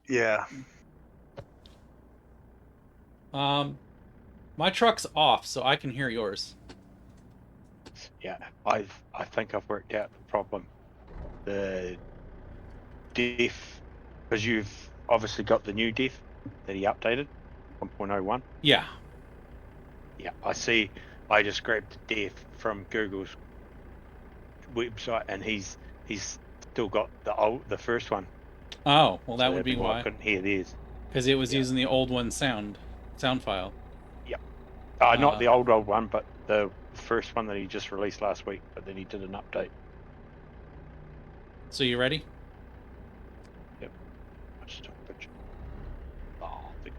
Yeah. My truck's off, so I can hear yours. Yeah, I think I've worked out the problem. The def, because you've obviously got the new def that he updated, 1.01. Yeah. Yeah, I see. I just grabbed the def from Google's website, and he's still got the first one. Oh, well, So that would that'd be be why I why. couldn't hear theirs. Because it was Yeah, using the old one sound file. yeah. Not the old one, but the first one that he just released last week. But then he did an update. So you ready? Yep. I just took a picture. Oh, the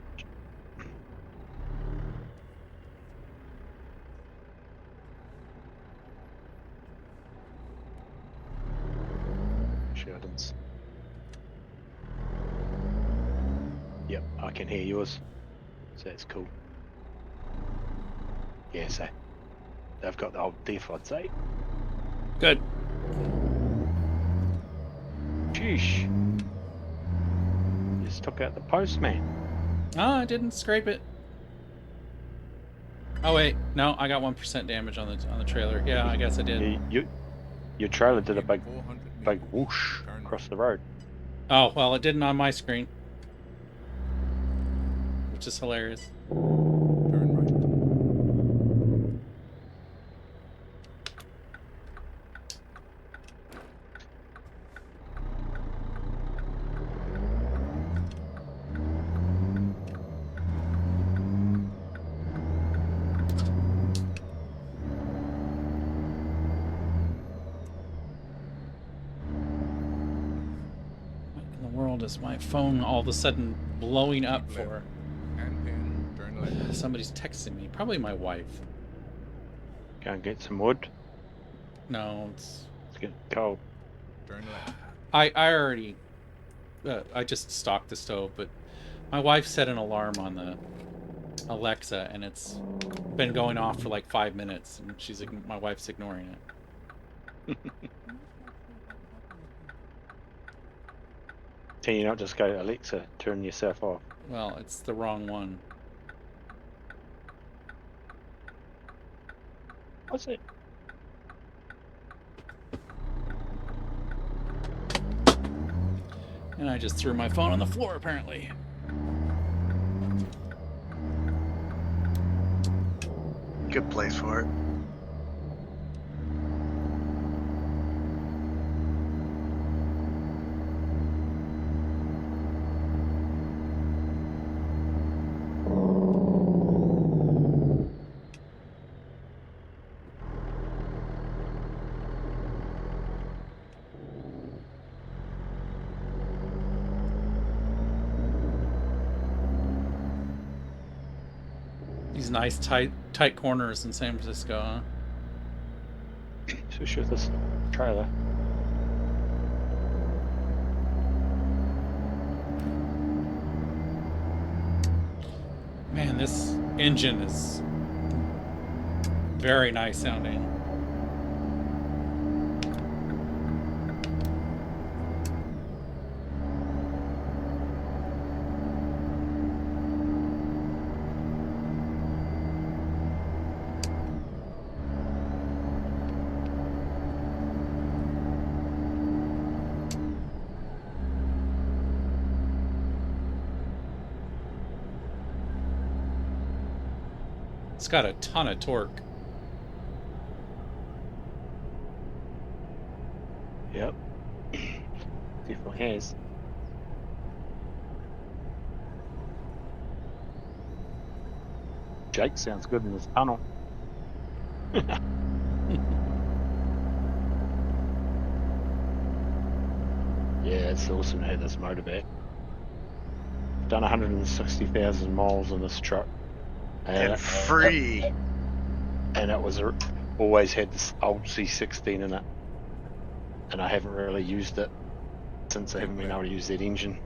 Sheldon's. Yep, I can hear yours. So that's cool. Yeah, so they've got the old def, I'd say. Good. Sheesh. Just took out the postman. Oh, I didn't scrape it. Oh wait, no, I got 1% damage on the trailer. Yeah, I guess I did. Your trailer did a big whoosh across the road. Oh well, it didn't on my screen, which is hilarious. Turn right. What in the world is my phone all of a sudden blowing up Keep for? left. And then turn left. Somebody's texting me. Probably my wife. Go and get some wood. No, it's. It's getting cold. Turn left. I already. I just stocked the stove, but my wife set an alarm on the Alexa, and it's been going off for like 5 minutes, and my wife's ignoring it. Can you not just go, Alexa, turn yourself off? Well, it's the wrong one. What's it? And I just threw my phone on the floor, apparently. Good place for it. These nice tight corners in San Francisco, huh? So sure this trailer. Man, this engine is very nice sounding. It's got a ton of torque. Yep. Definitely has. Jake sounds good in this tunnel. Yeah, it's awesome to have this motor back. Done 160,000 miles on this truck. And free. And it was always had this old C16 in it. And I haven't really used it since I haven't been able to use that engine.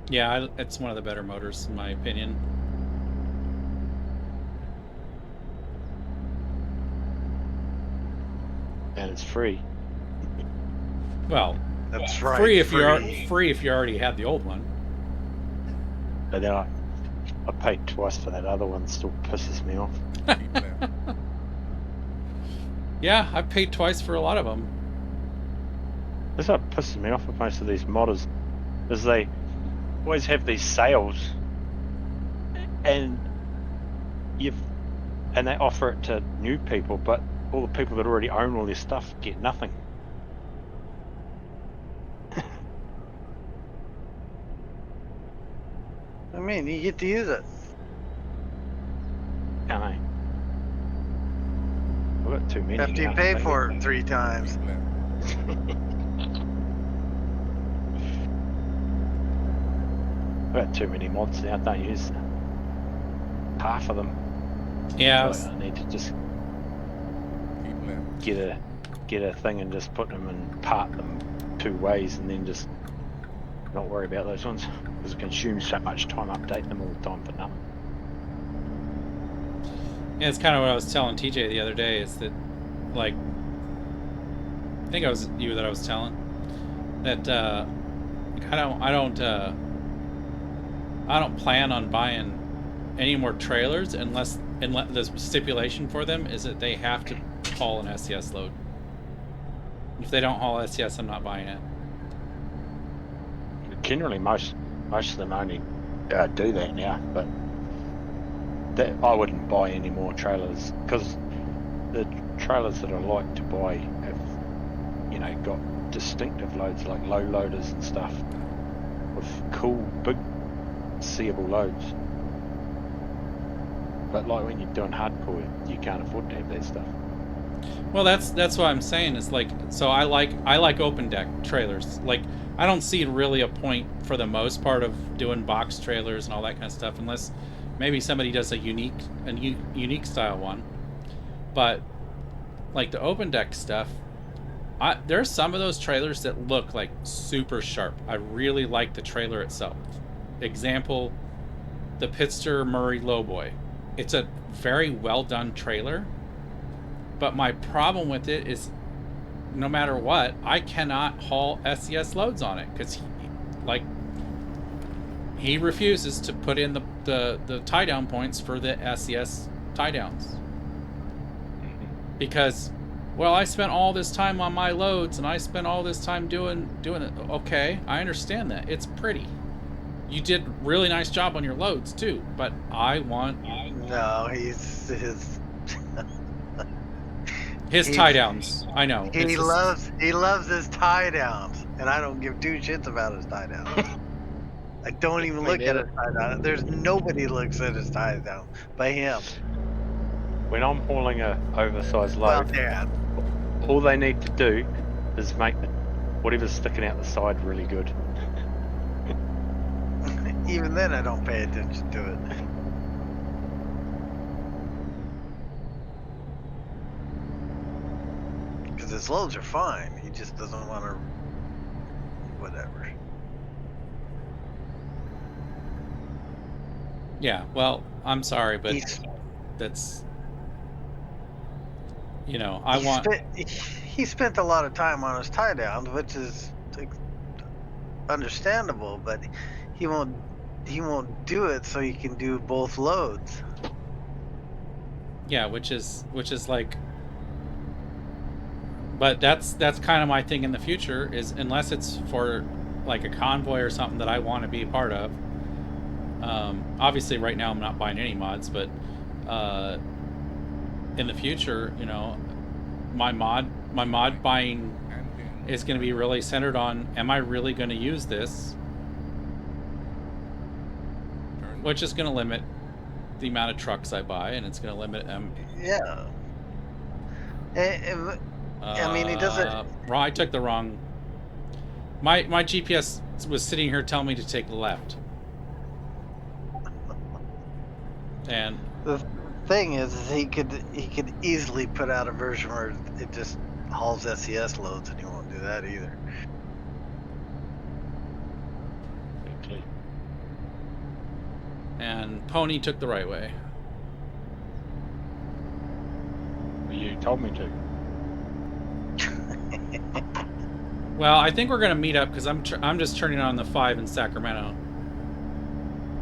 Yeah, it's one of the better motors, in my opinion. and it's free. Well, That's right. free if you already had the old one. But then I paid twice for that other one. Still pisses me off. Keep left. Yeah, I've paid twice for a lot of them. That's what pisses me off with most of these modders, is they always have these sales, and they offer it to new people, but all the people that already own all their stuff get nothing. I mean, you get to use it. Can I? I've got too many. After you now, pay maybe. for it 3 times. Keep left. I've got too many mods now. I don't use half of them. Yeah, So I need to just Keep left. get a thing and just put them and part them 2 ways, and then just not worry about those ones, because it consumes so much time updating them all the time for nothing. yeah, it's kind of what I was telling TJ the other day. Is that, like, I think it was you that I was telling that I don't plan on buying any more trailers unless the stipulation for them is that they have to haul an SCS load. If they don't haul SCS, I'm not buying it. Generally, most of them only do that now, but I wouldn't buy any more trailers, because the trailers that I like to buy have, got distinctive loads, like low loaders and stuff, with cool big seeable loads. But like when you're doing hardcore, you can't afford to have that stuff. Well, that's what I'm saying. Is like, so I like open deck trailers. Like, I don't see really a point for the most part of doing box trailers and all that kind of stuff, unless maybe somebody does a unique style one. But like the open deck stuff, there's some of those trailers that look like super sharp. I really like the trailer itself. Example, the Pitster Murray Lowboy. It's a very well done trailer, but my problem with it is, no matter what, I cannot haul SCS loads on it, because he refuses to put in the tie down points for the SCS tie downs, because, well, I spent all this time on my loads and I spent all this time doing it. Okay, I understand that. It's pretty. You did a really nice job on your loads too, but I want No, his tie downs. I know. he loves his tie downs, and I don't give 2 shits about his tie downs. I don't even look at his tie down. There's nobody looks at his tie down but him. When I'm hauling a oversized Well, load, Dad. all they need to do is make whatever's sticking out the side really good. Even then, I don't pay attention to it. Because his loads are fine. He just doesn't want to. Whatever. Yeah, well, I'm sorry, but He's- that's, he spent a lot of time on his tie downs, which is understandable, but he won't do it so he can do both loads. yeah, which is like, but that's kind of my thing in the future, is unless it's for like a convoy or something that I want to be a part of. Obviously right now I'm not buying any mods, but in the future, my mod buying And in. is going to be really centered on, am I really going to use this? Turn Which is going to limit the amount of trucks I buy, and it's going to limit Yeah. I mean, he doesn't. I took the wrong. My GPS was sitting here telling me to take left. And The thing is he could easily put out a version where it just hauls SCS loads, and he won't do that either. and Pony took the right way. You told me to. Well, I think we're gonna meet up because I'm just turning on the 5 in Sacramento.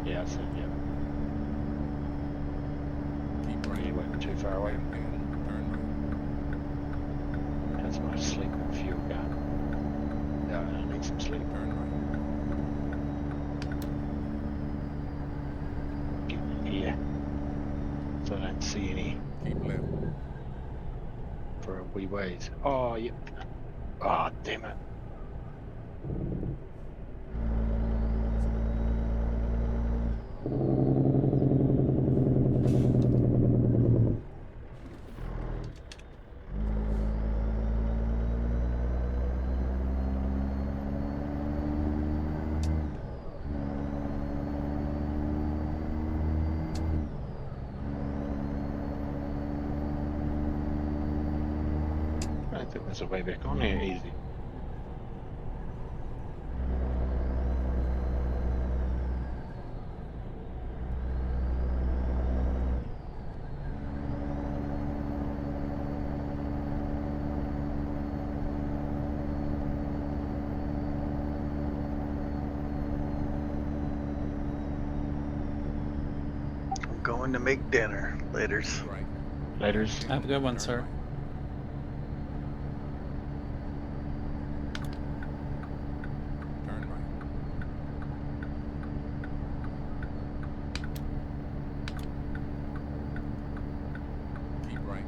Yeah, so yeah, Keep right. you weren't too far away. And turn right. That's my sleep and fuel gun. Yeah, I need some sleep. Turn right. Yeah. So I don't see any Keep left. for a wee ways. Oh, yep. Oh, damn it. I think there's a way back on here easy. I'm going to make dinner. Laters. Right. Laters. Have a good one, Turn sir. right. Turn right. Keep right.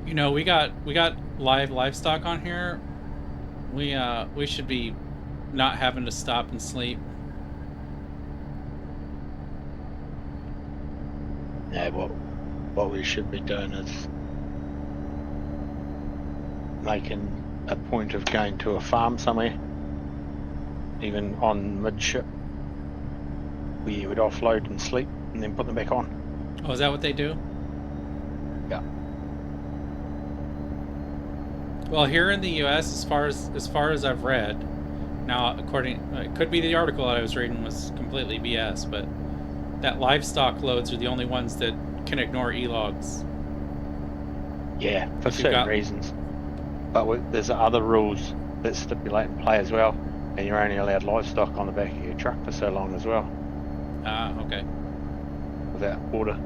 You know, we got live livestock on here. We should be not having to stop and sleep. Yeah, what we should be doing is making a point of going to a farm somewhere, even on midship, where you would offload and sleep and then put them back on. Oh, is that what they do? Yeah. Well, here in the U.S., as far as I've read, now it could be the article that I was reading was completely BS, but that livestock loads are the only ones that can ignore e-logs. Yeah, for If you've certain got- reasons. But there's other rules that stipulate in play as well, and you're only allowed livestock on the back of your truck for so long as well, Ah, okay. without order.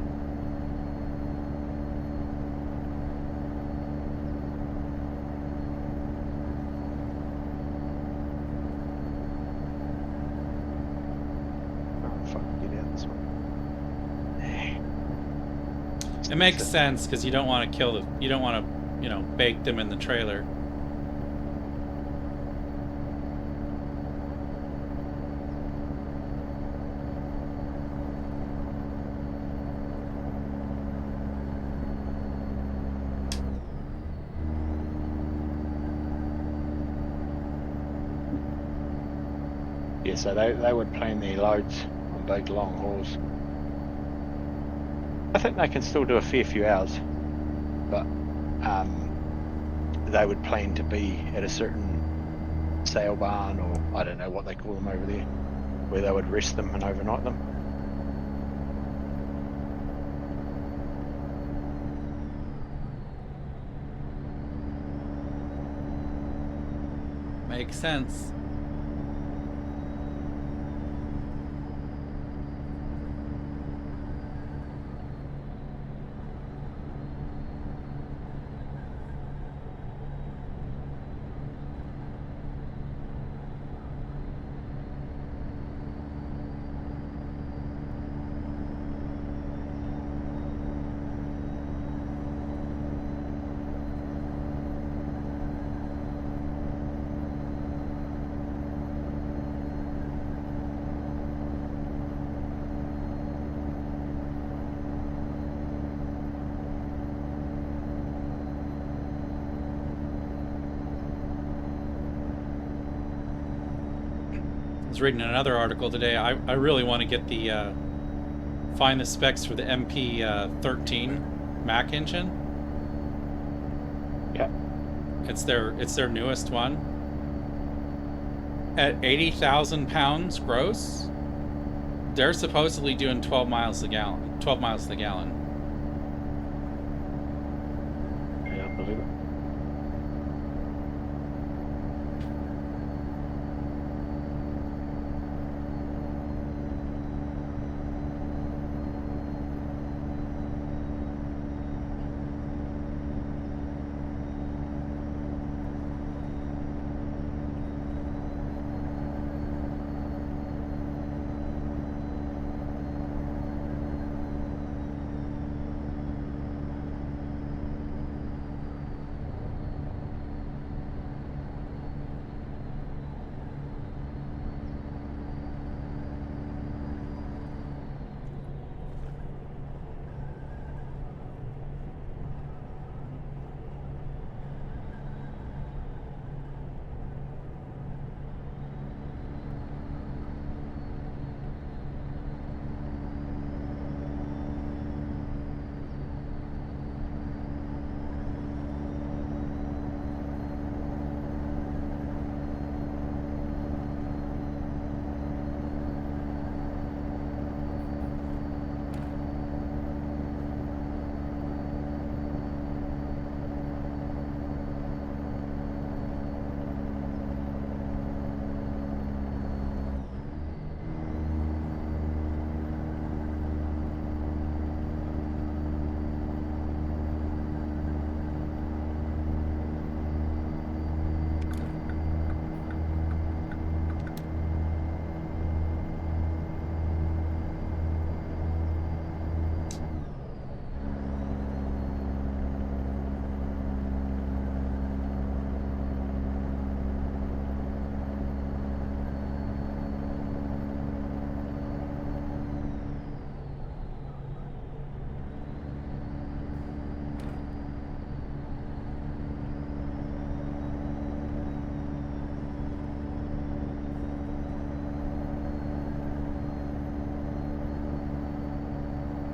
Oh, fuck, get out this one. It makes sense because you don't want to you don't want to, you know, bake them in the trailer. Yeah, so they would plan their loads on big long hauls. I think they can still do a fair few hours, but they would plan to be at a certain sale barn, or I don't know what they call them over there, where they would rest them and overnight them. Makes sense. I was reading another article today. I really want to get the find the specs for the MP13 Mac engine. Yeah. It's their newest one. At 80,000 pounds gross, they're supposedly doing 12 miles a gallon. 12 miles to the gallon. Yeah, I believe it.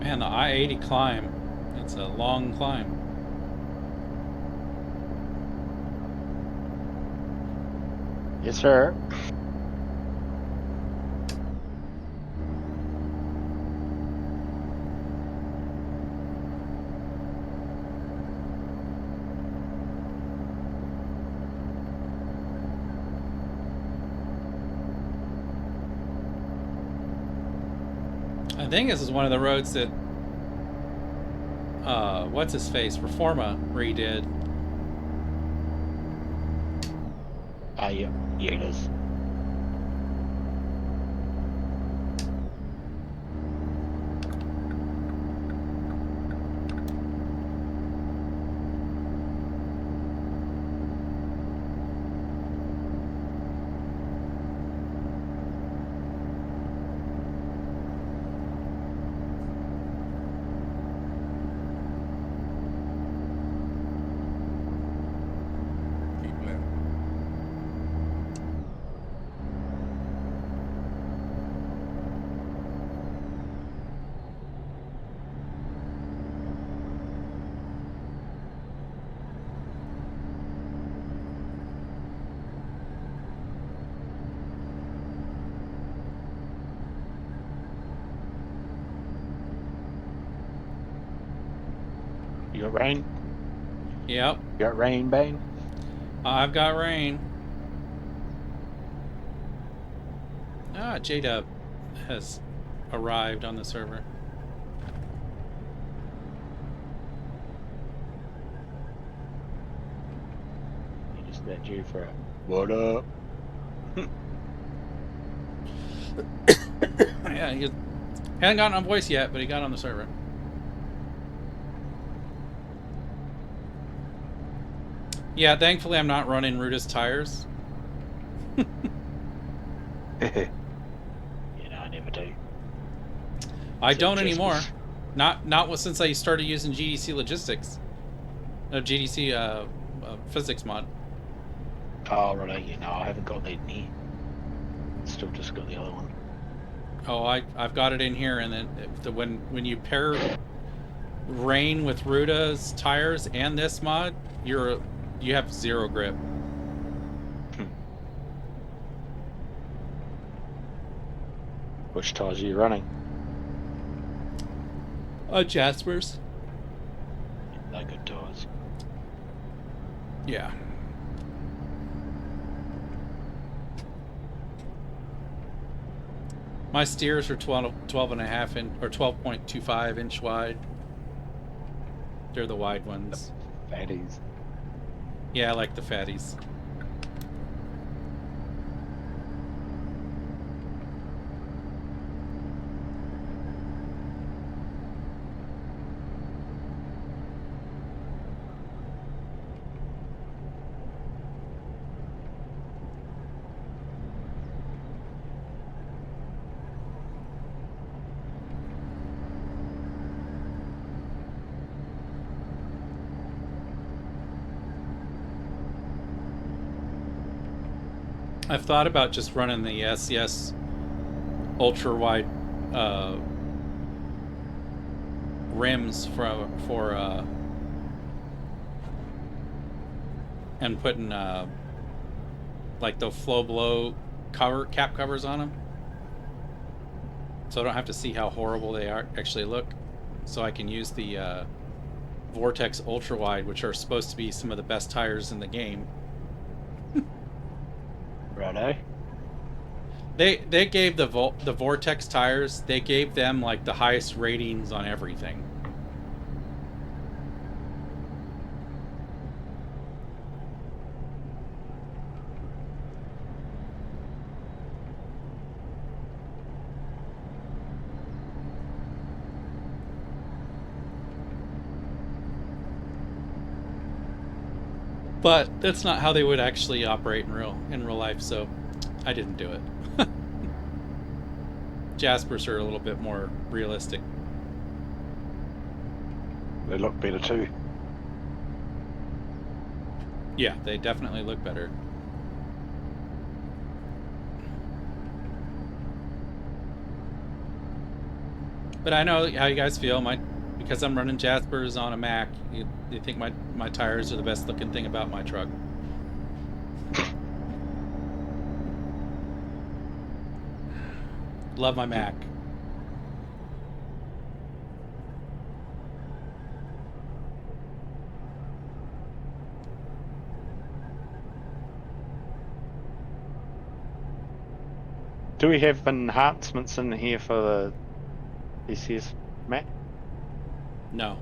Man, the I-80 climb. It's a long climb. Yes, sir. I think this is one of the roads that what's his face? Reforma redid. Yeah, it is. Keep left. You got rain? Yep, You got rain, Bane? I've got rain. Ah, J-Dub has arrived on the server. He just met you for a what up? Yeah, he hadn't gotten on voice yet, but he got on the server. Yeah, thankfully I'm not running Ruda's tires. You know, I never do. I So don't just anymore. was- Not since I started using GDC logistics. GDC physics mod. Oh, right, you know, I haven't got that in here. Still just got the other one. Oh, I've got it in here, and then when you pair rain with Ruda's tires and this mod, you have 0 grip. Which tires are you running? Jasper's. They're good tires. Yeah. My steers are 12 and a half inch, or 12.25 inch wide. They're the wide ones. Fatties. Yeah, I like the fatties. I've thought about just running the SES ultra wide rims for and putting like the flow below cap covers on them, so I don't have to see how horrible they actually look. So I can use the Vortex ultra wide, which are supposed to be some of the best tires in the game. Righto. They gave the Vortex tires, they gave them like the highest ratings on everything. But that's not how they would actually operate in real life, so I didn't do it. Jaspers are a little bit more realistic. They look better too. Yeah, they definitely look better. But I know how you guys feel. Because I'm running Jaspers on a Mac, you think my tires are the best looking thing about my truck. Love my Mac. Do we have enhancements in here for the SES, Matt? No.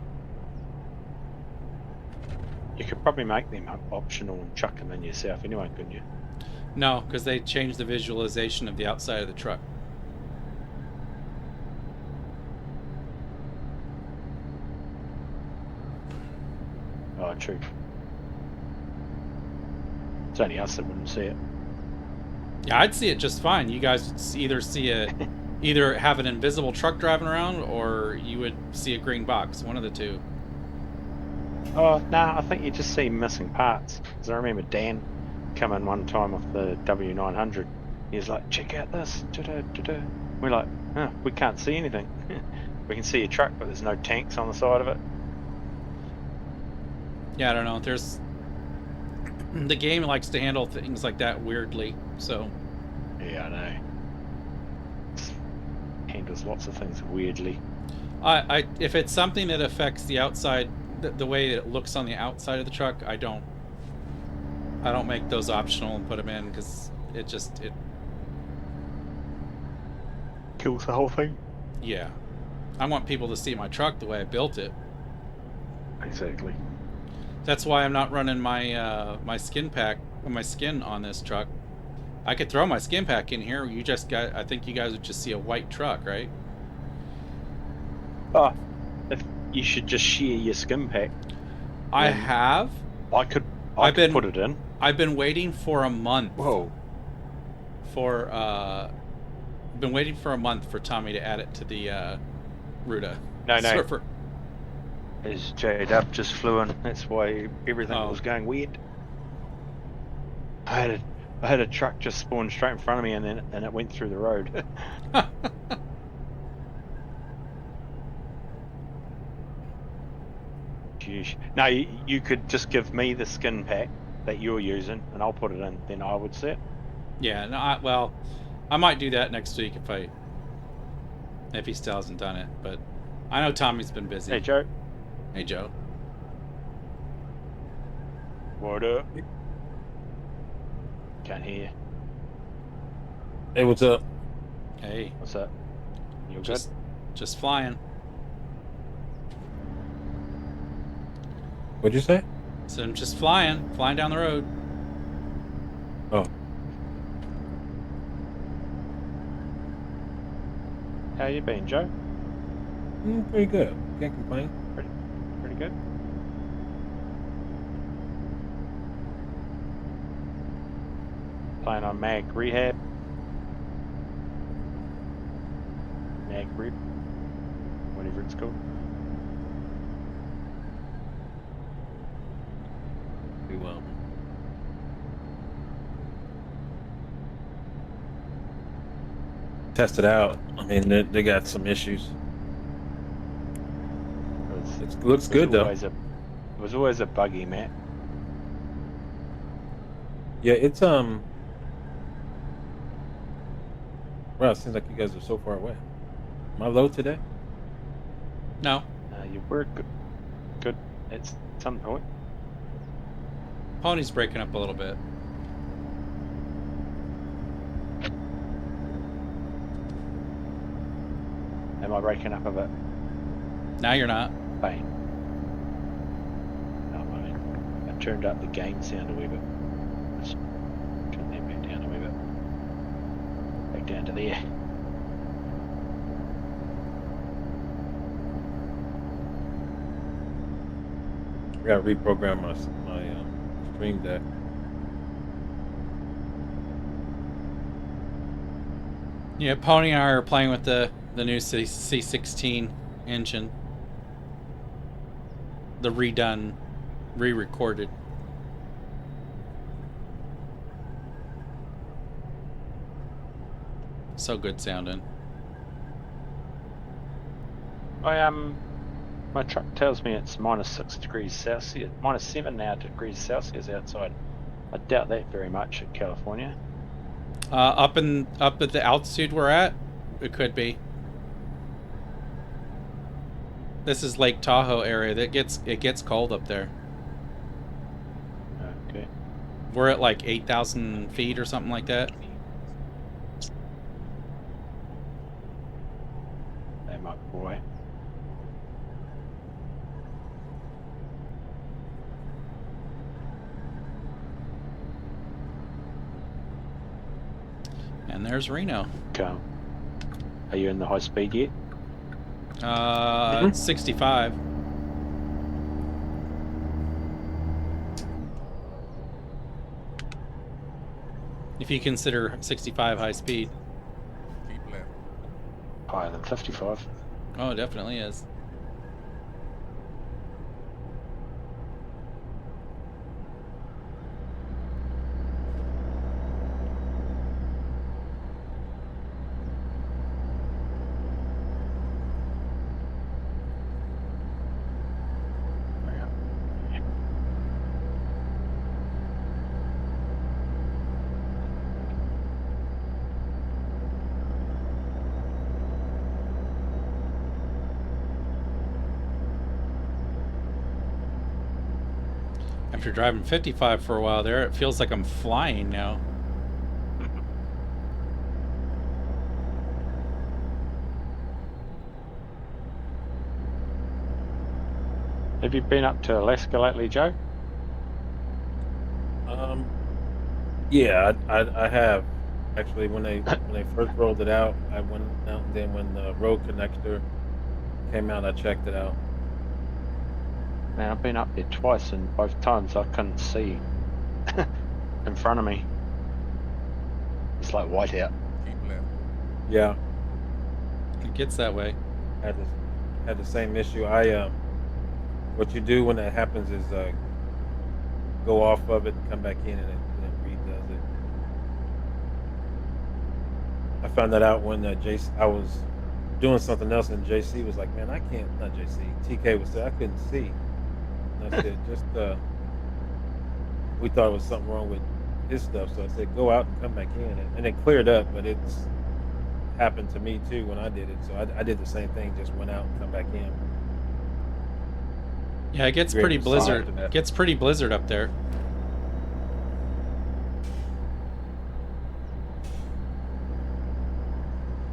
You could probably make them optional and chuck them in yourself anyway, couldn't you? No, because they changed the visualization of the outside of the truck. Oh, true. It's only us that wouldn't see it. Yeah, I'd see it just fine. You guys would either have an invisible truck driving around, or you would see a green box. One of the two. Oh, nah, I think you just see missing parts. Because I remember Dan coming one time off the W900. He was like, check out this. Da-da-da-da. We're like, oh, we can't see anything. We can see a truck, but there's no tanks on the side of it. Yeah, I don't know. The game likes to handle things like that weirdly, so. Yeah, I know. Handles lots of things weirdly. If it's something that affects the outside, the way it looks on the outside of the truck, I don't make those optional and put them in, because it Kills the whole thing. yeah. I want people to see my truck the way I built it. Exactly. That's why I'm not running my my skin on this truck. I could throw my skin pack in here. I think you guys would just see a white truck, right? Oh, if you should just share your skim pack. I have. I could put it in. I've been waiting for a month. Whoa. Been waiting for a month for Tommy to add it to the Ruda. No. Surfer. His J-Dub just flew in. That's why everything was going weird. I had a truck just spawn straight in front of me, and it went through the road. Sheesh. No, you could just give me the skin pack that you're using, and I'll put it in. Then I would see it. Yeah, no, well, I might do that next week if he still hasn't done it. But I know Tommy's been busy. Hey, Joe. Hey, Joe. What up? Can't hear you. Hey, what's up? Hey. What's up? You Just flying. What'd you say? So I'm just flying down the road. Oh, How you been, Joe? pretty good. Can't complain. Pretty good. Playing on Mag Rehab. Mag Rip. Whatever it's called. Pretty well. Test it out. I mean, they got some issues. It looks good though. It was always a buggy map. Yeah, it's Well, it seems like you guys are so far away. Am I low today? No. You were good at some point. Pony's breaking up a little bit. Am I breaking up a bit? Now you're not. Fine. Oh, I turned up the game sound a wee bit. Let's turn that back down a wee bit. Back down to there. I gotta reprogram my stream deck. Yeah, Pony and I are playing with the new C16 engine. The redone, re-recorded. So good sounding. My truck tells me it's -6 degrees Celsius, -7 now degrees Celsius outside. I doubt that very much in California. Up at the altitude we're at, it could be. This is Lake Tahoe area. It gets cold up there. Okay. We're at like 8,000 feet or something like that. Hey, my boy. And there's Reno. Okay. Are you in the high speed yet? It's 65. If you consider 65 high speed. Keep left. Higher than 55. Oh, it definitely is. After driving 55 for a while there, it feels like I'm flying now. Have you been up to Alaska lately, Joe? Yeah, I have actually. When they first rolled it out, I went out, and then when the road connector came out, I checked it out. Man, I've been up there twice, and both times I couldn't see in front of me. It's like white out. Keep left. Yeah, It gets that way. had the same issue. What you do when that happens is go off of it and come back in, and it redoes it. I found that out when I was doing something else, and JC was like, "Man, I can't." Not JC. TK was saying I couldn't see. And I said, just we thought it was something wrong with his stuff. So I said, go out and come back in, and it cleared up. But it's happened to me too when I did it. So I did the same thing, just went out and come back in. Yeah, it gets You're pretty able to see blizzard. after that. Gets pretty blizzard up there.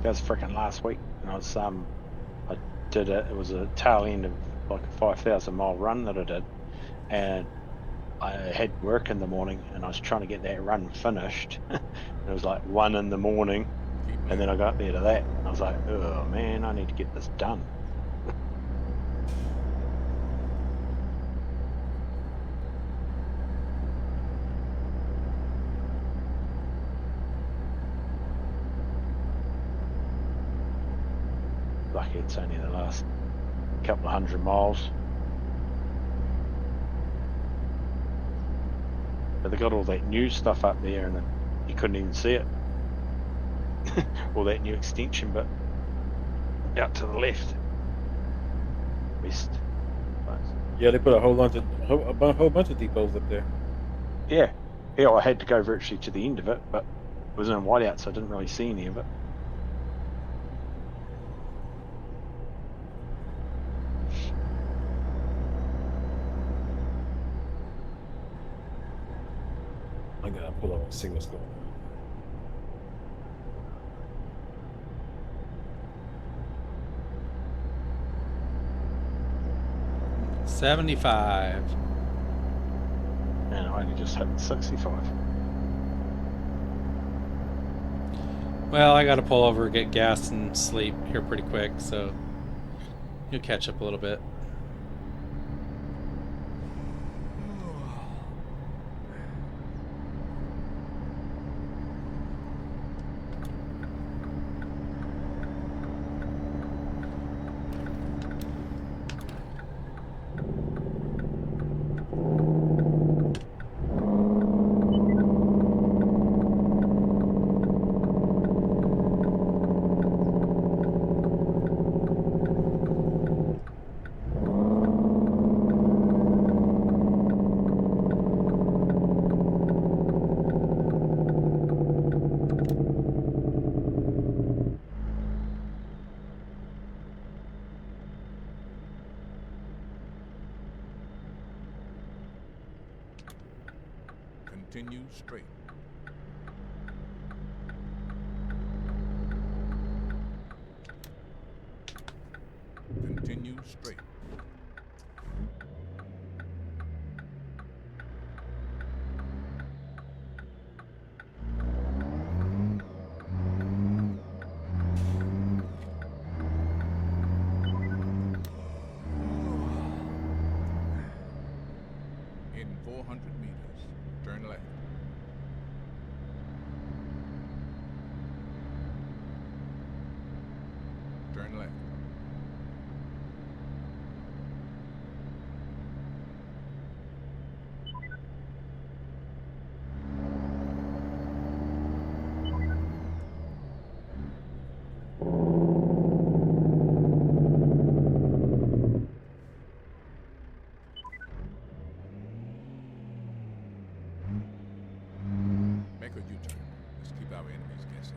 That was freaking last week, and I did it. It was a tail end of like a 5,000 mile run that I did, and I had work in the morning, and I was trying to get that run finished. It was like 1 in the morning, Keep and then left. I got there to that, and I was like, oh man, I need to get this done. Lucky it's only the last couple of 100 miles. But they got all that new stuff up there, and you couldn't even see it. All that new extension, but out to the left, west. But, Yeah, they put a whole bunch of whole bunch of depots up there. yeah, I had to go virtually to the end of it, but it was in whiteout, so I didn't really see any of it. I gotta pull up and see what's going on. 75. And I only just hit 65. Well, I gotta pull over, get gas, and sleep here pretty quick, so you'll catch up a little bit. Continue straight. Continue straight. In 400 meters, turn left. Turn left. Make a U-turn. Let's keep our enemies guessing.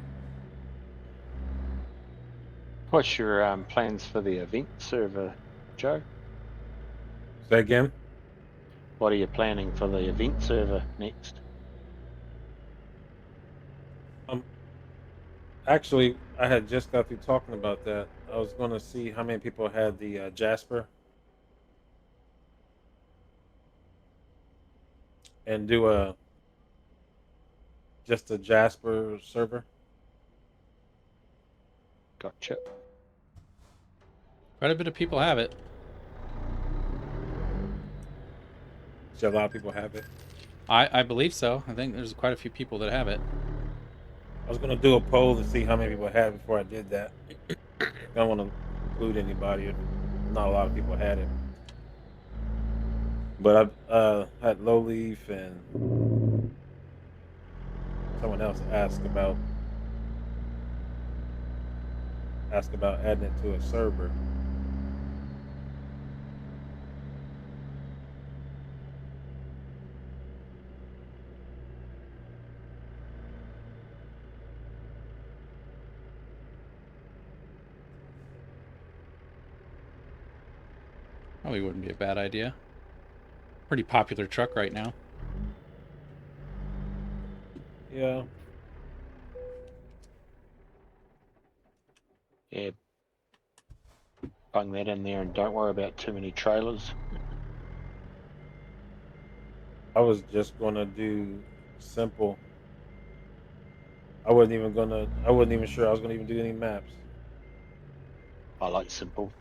What's your plans for the event server, Joe? Say again? What are you planning for the event server next? Actually, I had just got through talking about that. I was going to see how many people had the Jasper and do just a Jasper server. Gotcha. Quite a bit of people have it. So a lot of people have it. I believe so. I think there's quite a few people that have it. I was going to do a poll to see how many people had it before I did that. I don't want to include anybody if not a lot of people had it. But I had Lowleaf and someone else ask about adding it to a server. Probably wouldn't be a bad idea. Pretty popular truck right now. Yeah. Yeah. Bung that in there and don't worry about too many trailers. I was just gonna do simple. I wasn't even sure I was gonna even do any maps. I like simple.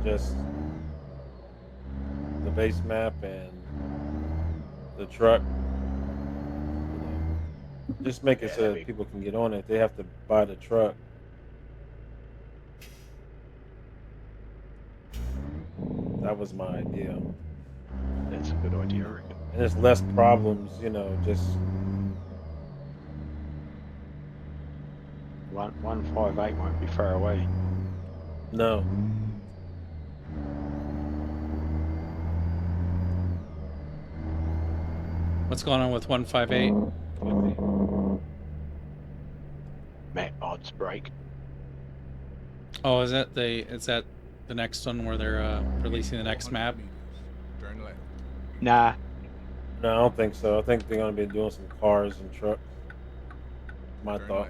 Just the base map and the truck. Just make it Yeah, so that'd that be- people can get on it. They have to buy the truck. That was my idea. That's a good idea, I reckon. And there's less problems, just 158 won't be far away. no. What's going on with 158? Map mods break. Oh, is that the next one where they're releasing the next 400 map? meters, turn left. Nah, No, I don't think so. I think they're gonna be doing some cars and trucks. My Turn thought.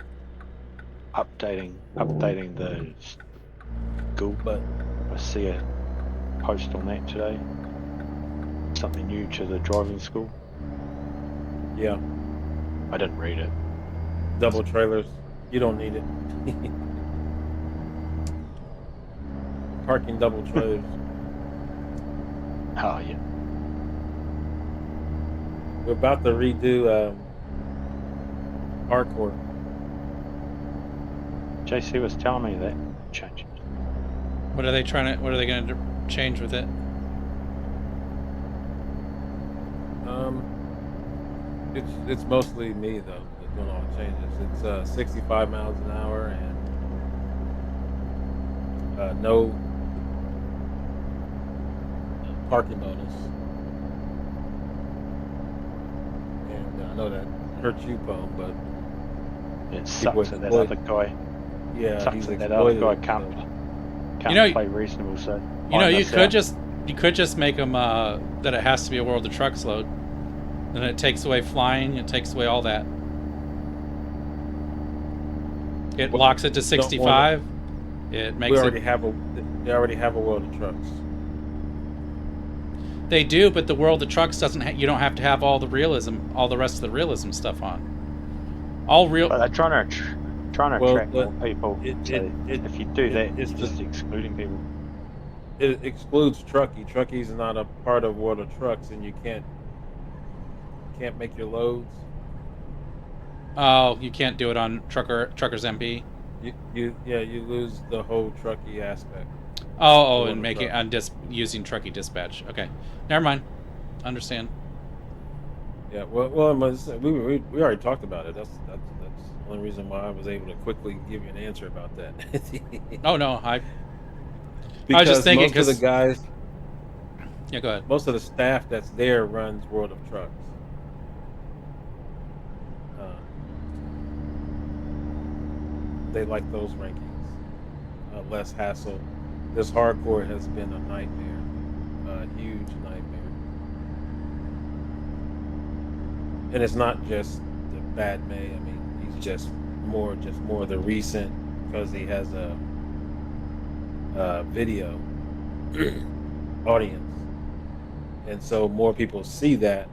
left. updating the school. But I see a post on that today. Something new to the driving school. yeah, I didn't read it. double trailers. You don't need it. Parking double trailers. Oh yeah. We're about to redo hardcore. JC was telling me that change. What are they going to change with it? It's mostly me though that's doing all the changes. It's 65 miles an hour and no parking bonus. And I know that hurts you, Pone, but It sucks that exploit- other guy. yeah, Sucks he's that other exploited guy it, can't so- play reasonable. So You know, I you miss could out. just make them that it has to be a World of Trucks load. Then it takes away flying. It takes away all that. It Well, locks it to don't 65. It makes they already it. have a World of Trucks. They do, but the World of Trucks doesn't. You don't have to have all the rest of the realism stuff on. All real. But they're trying to Well, attract more people. So if you do that, it's it's just excluding people. It excludes Truckee. Truckee's not a part of World of Trucks, and you can't make your loads. Oh, you can't do it on Truckers MP. You lose the whole Truckee aspect. Oh, World and of make it Trucks. on using Truckee Dispatch. Okay, never mind. Understand. Yeah, well, we already talked about it. That's the only reason why I was able to quickly give you an answer about that. Oh no, I was Because just thinking most of the guys, yeah, go ahead. most of the staff that's there runs World of Trucks. They like those rankings. Less hassle. This hardcore has been a nightmare, a huge nightmare. And it's not just the bad May. I mean, he's just more of the recent because he has a video audience, and so more people see that.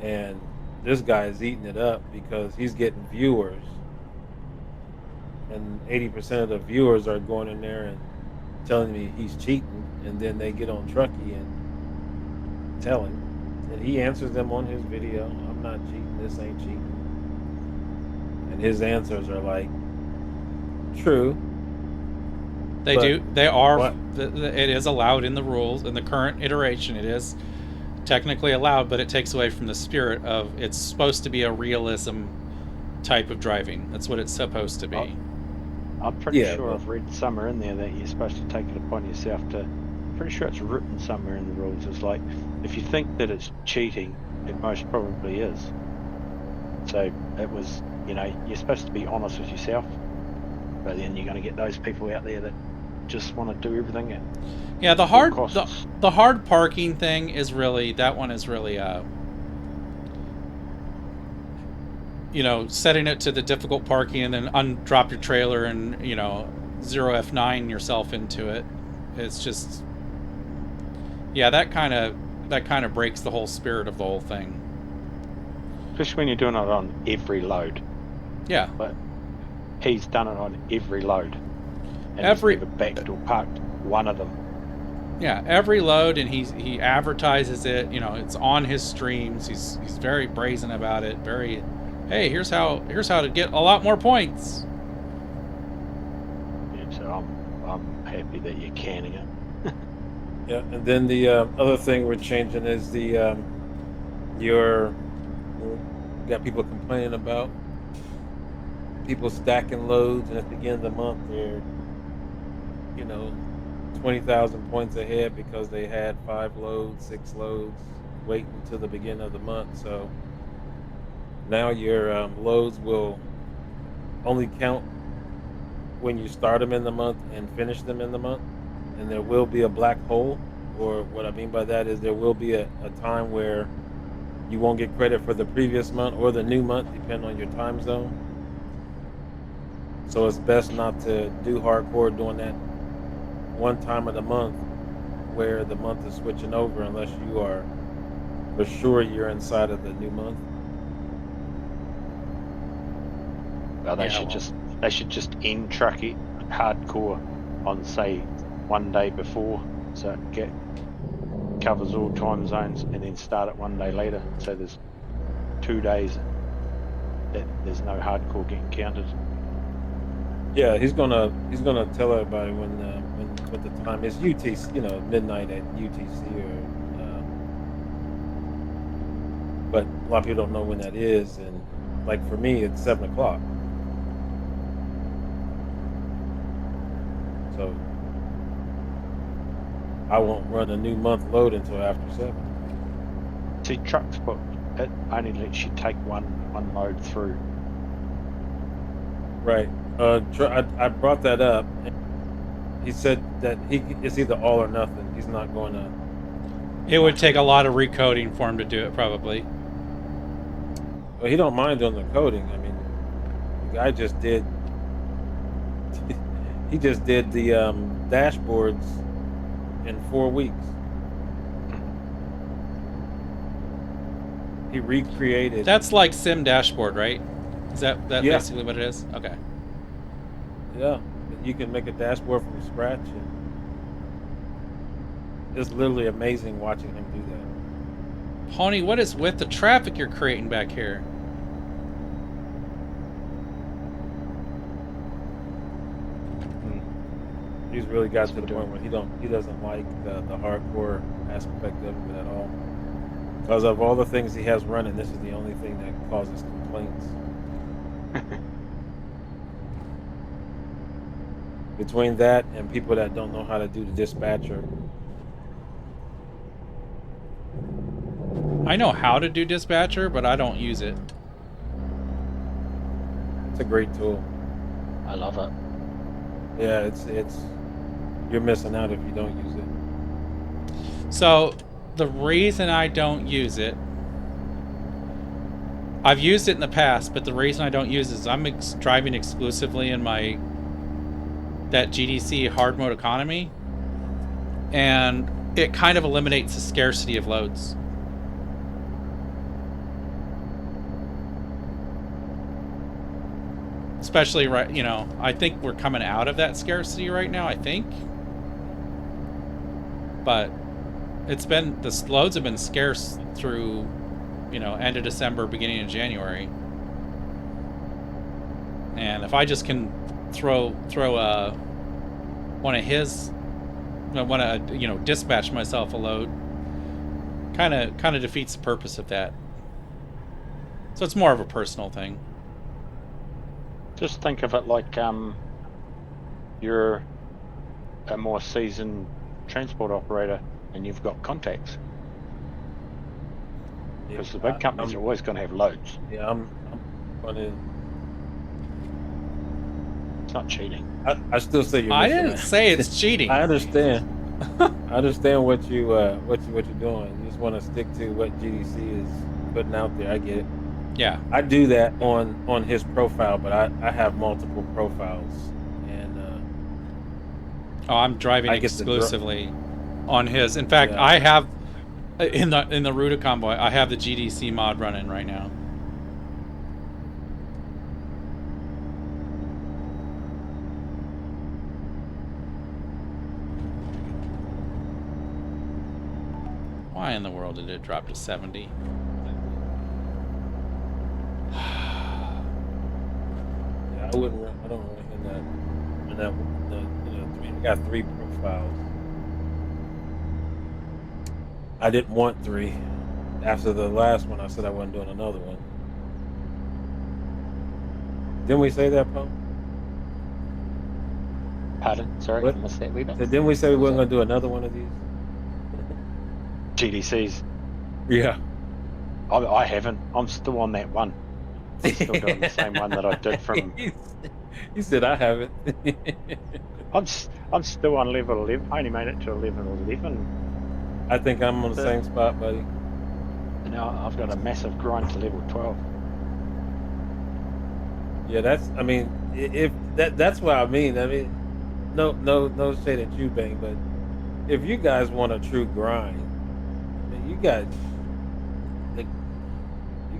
And this guy is eating it up because he's getting viewers. And 80% of the viewers are going in there and telling me he's cheating, and then they get on Truckee and tell him, and he answers them on his video, "I'm not cheating. This ain't cheating." And his answers are like, "True." They But do. They are. what- It is allowed in the rules in the current iteration. It is technically allowed, but it takes away from the spirit of it's supposed to be a realism type of driving. That's what it's supposed to be. Oh. I'm pretty Yeah, sure but- I've read somewhere in there that you're supposed to take it upon yourself to. Pretty sure it's written somewhere in the rules. It's like if you think that it's cheating, it most probably is. So it was, you're supposed to be honest with yourself, but then you're going to get those people out there that just want to do everything at Yeah, the full hard costs. the hard parking thing is really, that one is really you know, setting it to the difficult parking and then undrop your trailer and, you know, 0 F9 yourself into it. It's just, yeah, that kind of breaks the whole spirit of the whole thing. Especially when you're doing it on every load. Yeah. But he's done it on every load. And Every- he's never backed or parked one of them. Yeah, every load, and he advertises it. You know, it's on his streams. He's very brazen about it. Very, hey, here's how to get a lot more points. Yeah, so I'm happy that you're canning it. Yeah, and then the other thing we're changing is the you got people complaining about people stacking loads, and at the end of the month they're, you know, 20,000 points ahead because they had 5 loads, 6 loads, waiting until the beginning of the month. So now your loads will only count when you start them in the month and finish them in the month, and there will be a black hole. Or what I mean by that is there will be a time where you won't get credit for the previous month or the new month, depending on your time zone. So it's best not to do hardcore during that one time of the month where the month is switching over, unless you are for sure you're inside of the new month. Well, they should just end truck it hardcore on, say, one day before, so it covers all time zones, and then start it one day later. So there's 2 days that there's no hardcore getting counted. Yeah, he's gonna tell everybody when what the time is. UTC, you know, midnight at UTC, or but a lot of people don't know when that is. And like for me, it's 7 o'clock. So I won't run a new month load until after 7. See, trucks, but it only lets you take one load through. Right. I brought that up. He said that it's either all or nothing. He's not going to. It would take a lot of recoding for him to do it, probably. Well, he don't mind doing the coding. I mean, the guy just did. He just did the dashboards in 4 weeks. He recreated. That's like Sim Dashboard, right? Is that Yeah. basically what it is? Okay. Yeah, you can make a dashboard from scratch. And it's literally amazing watching him do that. Pony, what is with the traffic you're creating back here? He's really got to the point where he doesn't like the hardcore aspect of it at all. Because of all the things he has running, this is the only thing that causes complaints. Between that and people that don't know how to do the dispatcher. I know how to do dispatcher, but I don't use it. It's a great tool. I love it. Yeah, it's you're missing out if you don't use it. So the reason I don't use it, I've used it in the past, but the reason I don't use it is I'm driving exclusively in that GDC hard mode economy, and it kind of eliminates the scarcity of loads. Especially right, you know, I think we're coming out of that scarcity right now, I think. But the loads have been scarce through, you know, end of December, beginning of January. And if I just can throw dispatch myself a load, kind of defeats the purpose of that. So it's more of a personal thing. Just think of it like you're a more seasoned transport operator and you've got contacts. Because the big companies are always going to have loads. Yeah, I'm going to. It's not cheating. I still say you're I missing didn't out. say it's cheating. I understand. I understand what you're doing. You just want to stick to what GDC is putting out there. I get it. Yeah. I do that on his profile, but I have multiple profiles, and Oh, I'm driving I get the exclusively on his. In fact, Yeah. I have in the Ruda Convoy, I have the GDC mod running right now. Why in the world did it drop to 70? Yeah, I wouldn't. I don't run in that. I got 3 profiles. I didn't want 3. After the last one, I said I wasn't doing another one. Didn't we say that, Paul? Pardon? Sorry, What? I missed that wee bit. So didn't we say we weren't going to do another one of these? GDCs. Yeah. I haven't. I'm still on that one. I'm still doing the same one that I did from. He said I haven't. I'm still on level 11. I only made it to level 11. I think I'm on the same spot, buddy. And now I've got a massive grind to level 12. Yeah, that's. I mean, if that's what I mean. I mean, no shade at you, Bang, but if you guys want a true grind, then you got.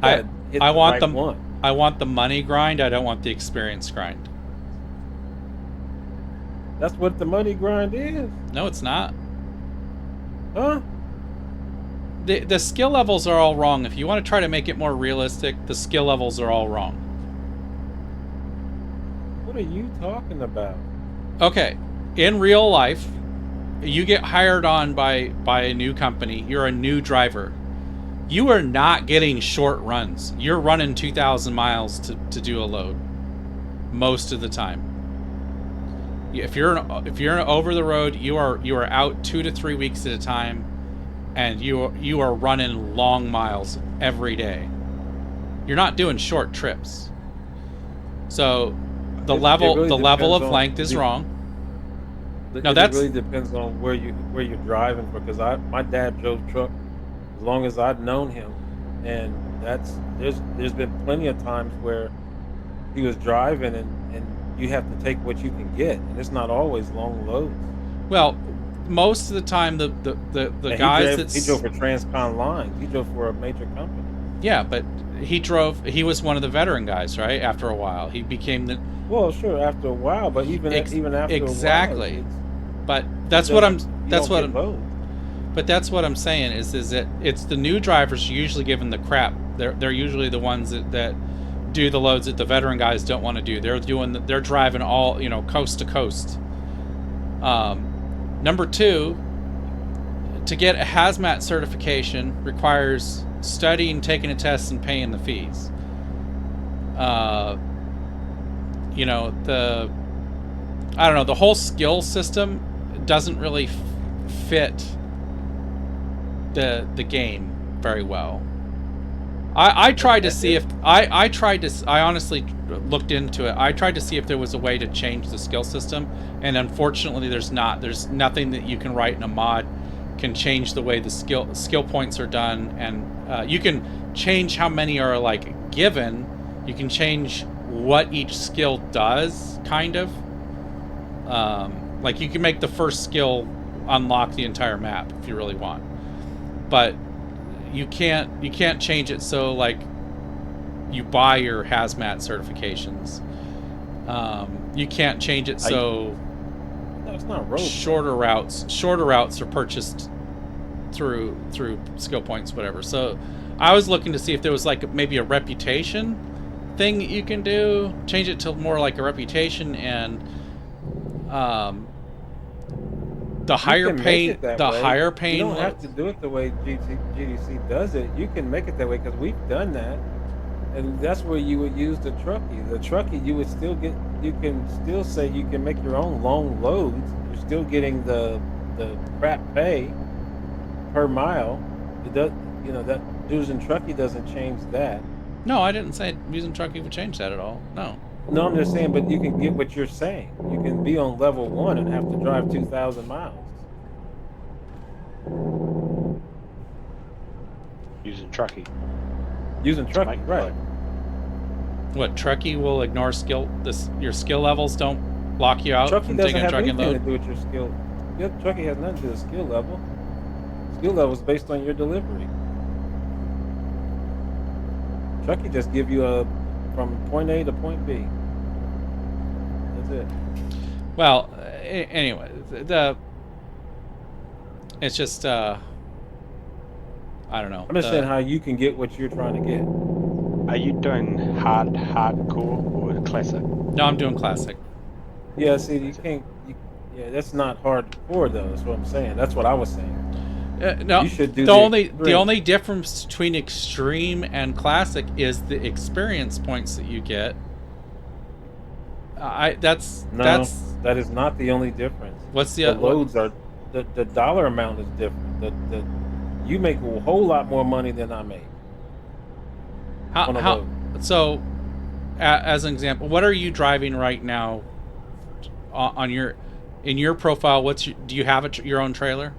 I want the one. I want the money grind. I don't want the experience grind. That's what the money grind is. No, it's not. Huh? The skill levels are all wrong. If you want to try to make it more realistic, the skill levels are all wrong. What are you talking about? Okay, in real life, you get hired on by a new company. You're a new driver. You are not getting short runs. You're running 2,000 miles to do a load most of the time. If you're over the road, you are out 2 to 3 weeks at a time, and you are running long miles every day. You're not doing short trips. So the level of length is wrong. No, it really depends on where you're driving, because my dad drove truck as long as I've known him, and there's been plenty of times where he was driving and you have to take what you can get, and it's not always long loads. Well, most of the time the guys he drove for Transcon Lines. He drove for a major company. Yeah, but he was one of the veteran guys, right? After a while, he became the. Well, sure, after a while, but even after exactly. a while, but that's what I'm saying is that it's the new drivers are usually given the crap. They're usually the ones that do the loads that the veteran guys don't want to do. They're driving all, coast to coast. Number 2, to get a hazmat certification requires studying, taking a test, and paying the fees. The whole skill system doesn't really fit the game very well. I tried to see if I honestly looked into it. I tried to see if there was a way to change the skill system, and unfortunately there's not. There's nothing that you can write in a mod can change the way the skill points are done, and you can change how many are given. You can change what each skill does, kind of. You can make the first skill unlock the entire map if you really want, but you can't change it so you buy your hazmat certifications. You can't change it so it's not road. Shorter routes are purchased through skill points, whatever. So I was looking to see if there was maybe a reputation thing that you can do, change it to more like a reputation, and the higher paying. You don't have to do it the way GDC does it. You can make it that way, because we've done that, and that's where you would use the truckie. The truckie, you would still get. You can still say you can make your own long loads. You're still getting the crap pay per mile. It does, that using truckie doesn't change that. No, I didn't say using truckie would change that at all. No. No, I'm just saying, but you can get what you're saying. You can be on level 1 and have to drive 2,000 miles. Using trucking. Using to trucking, make right? flow. What, trucking will ignore your skill levels don't block you out Trucking from doesn't taking a have trucking anything to load? do with your skill. Yeah, trucking has nothing to do with skill level. Skill level is based on your delivery. Trucking just give you a from point A to point B. That's it. Well, anyway, it's just I don't know. I'm just saying how you can get what you're trying to get. Are you doing hardcore or classic? No, I'm doing classic. Yeah, see, you can't. Yeah, that's not hardcore though. That's what I'm saying. That's what I was saying. No, You should do the extreme. only difference between extreme and classic is the experience points that you get. That is not the only difference. What's The what? loads are the dollar amount is different. The you make a whole lot more money than I make on a load. So, as an example, what are you driving right now on in your profile? Do you have your own trailer?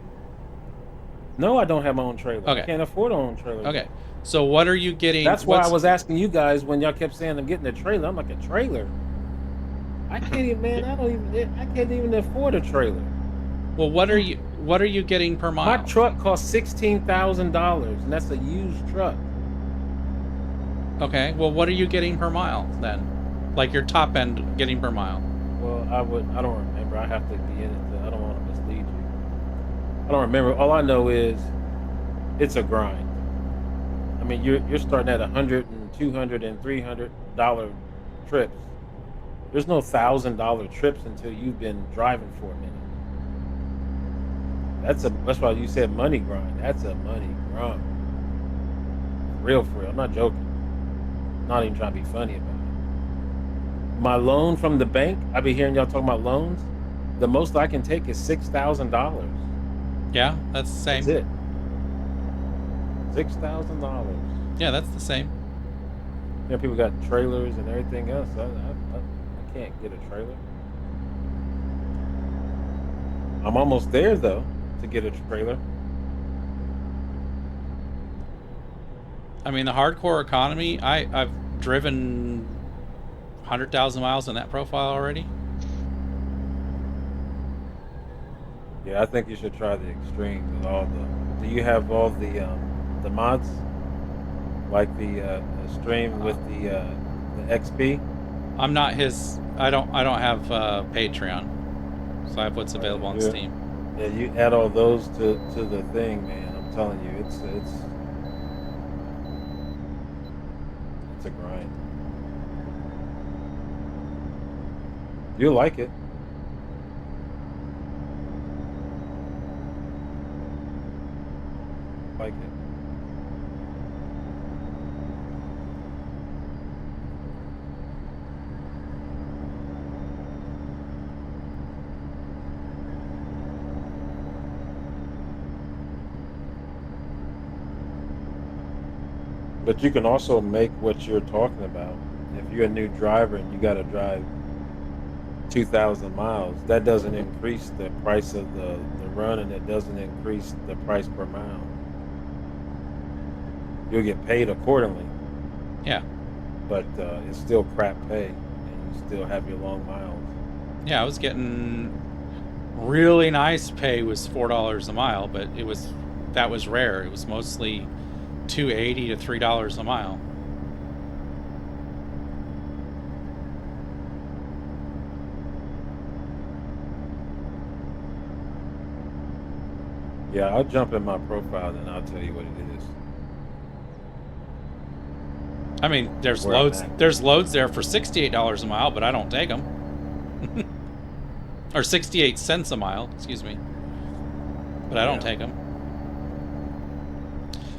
No, I don't have my own trailer. Okay. I can't afford my own trailer. Okay. So what are you getting? That's why I was asking you guys when y'all kept saying I'm getting a trailer. I'm like, a trailer? I can't even, man. I can't even afford a trailer. Well, what are you getting per mile? My truck costs $16,000, and that's a used truck. Okay. Well, what are you getting per mile then? Like your top end getting per mile? Well, I don't remember. I have to be in it. I don't want to mislead you. I don't remember. All I know is it's a grind. I mean, you're starting at $100 and $200 and $300 trips. There's no $1,000 trips until you've been driving for a minute. That's why you said money grind. That's a money grind. For real. I'm not joking. I'm not even trying to be funny about it. My loan from the bank, I be hearing y'all talking about loans. The most I can take is $6,000. Yeah, that's the same. That's it. $6,000. Yeah, that's the same. You know, people got trailers and everything else. I can't get a trailer. I'm almost there though to get a trailer. I mean, the hardcore economy. I've driven 100,000 miles in that profile already. Yeah, I think you should try the extreme with all the. Do you have all the mods? Like the stream with the XP? I'm not his. I don't have Patreon, so I have what's available on Steam. Yeah, you add all those to the thing, man. I'm telling you, it's a grind. You'll like it. Like it. But you can also make what you're talking about. If you're a new driver and you got to drive 2,000 miles, that doesn't increase the price of the run, and it doesn't increase the price per mile. You'll get paid accordingly. Yeah. But it's still crap pay, and you still have your long miles. Yeah, I was getting really nice pay was $4 a mile, but that was rare. It was mostly $2.80 to $3 a mile. Yeah, I'll jump in my profile and I'll tell you what it is. I mean, there's loads there for $68 a mile, but I don't take them. Or 68 cents a mile, excuse me. But I don't take them.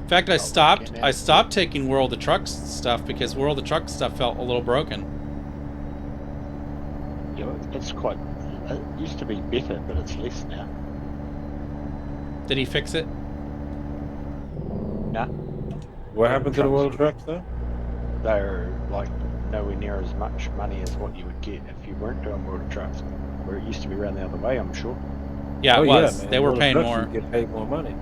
In fact, I stopped taking World of Trucks stuff because World of Trucks stuff felt a little broken. Yeah, it's quite. It used to be better, but it's less now. Did he fix it? Nah. What happened to the World of Trucks though? They're like nowhere near as much money as what you would get if you weren't doing World of Trucks, where it used to be around the other way, I'm sure. Yeah, Oh it yeah, was. man. They were World of paying Trucks, more. You get paid more money.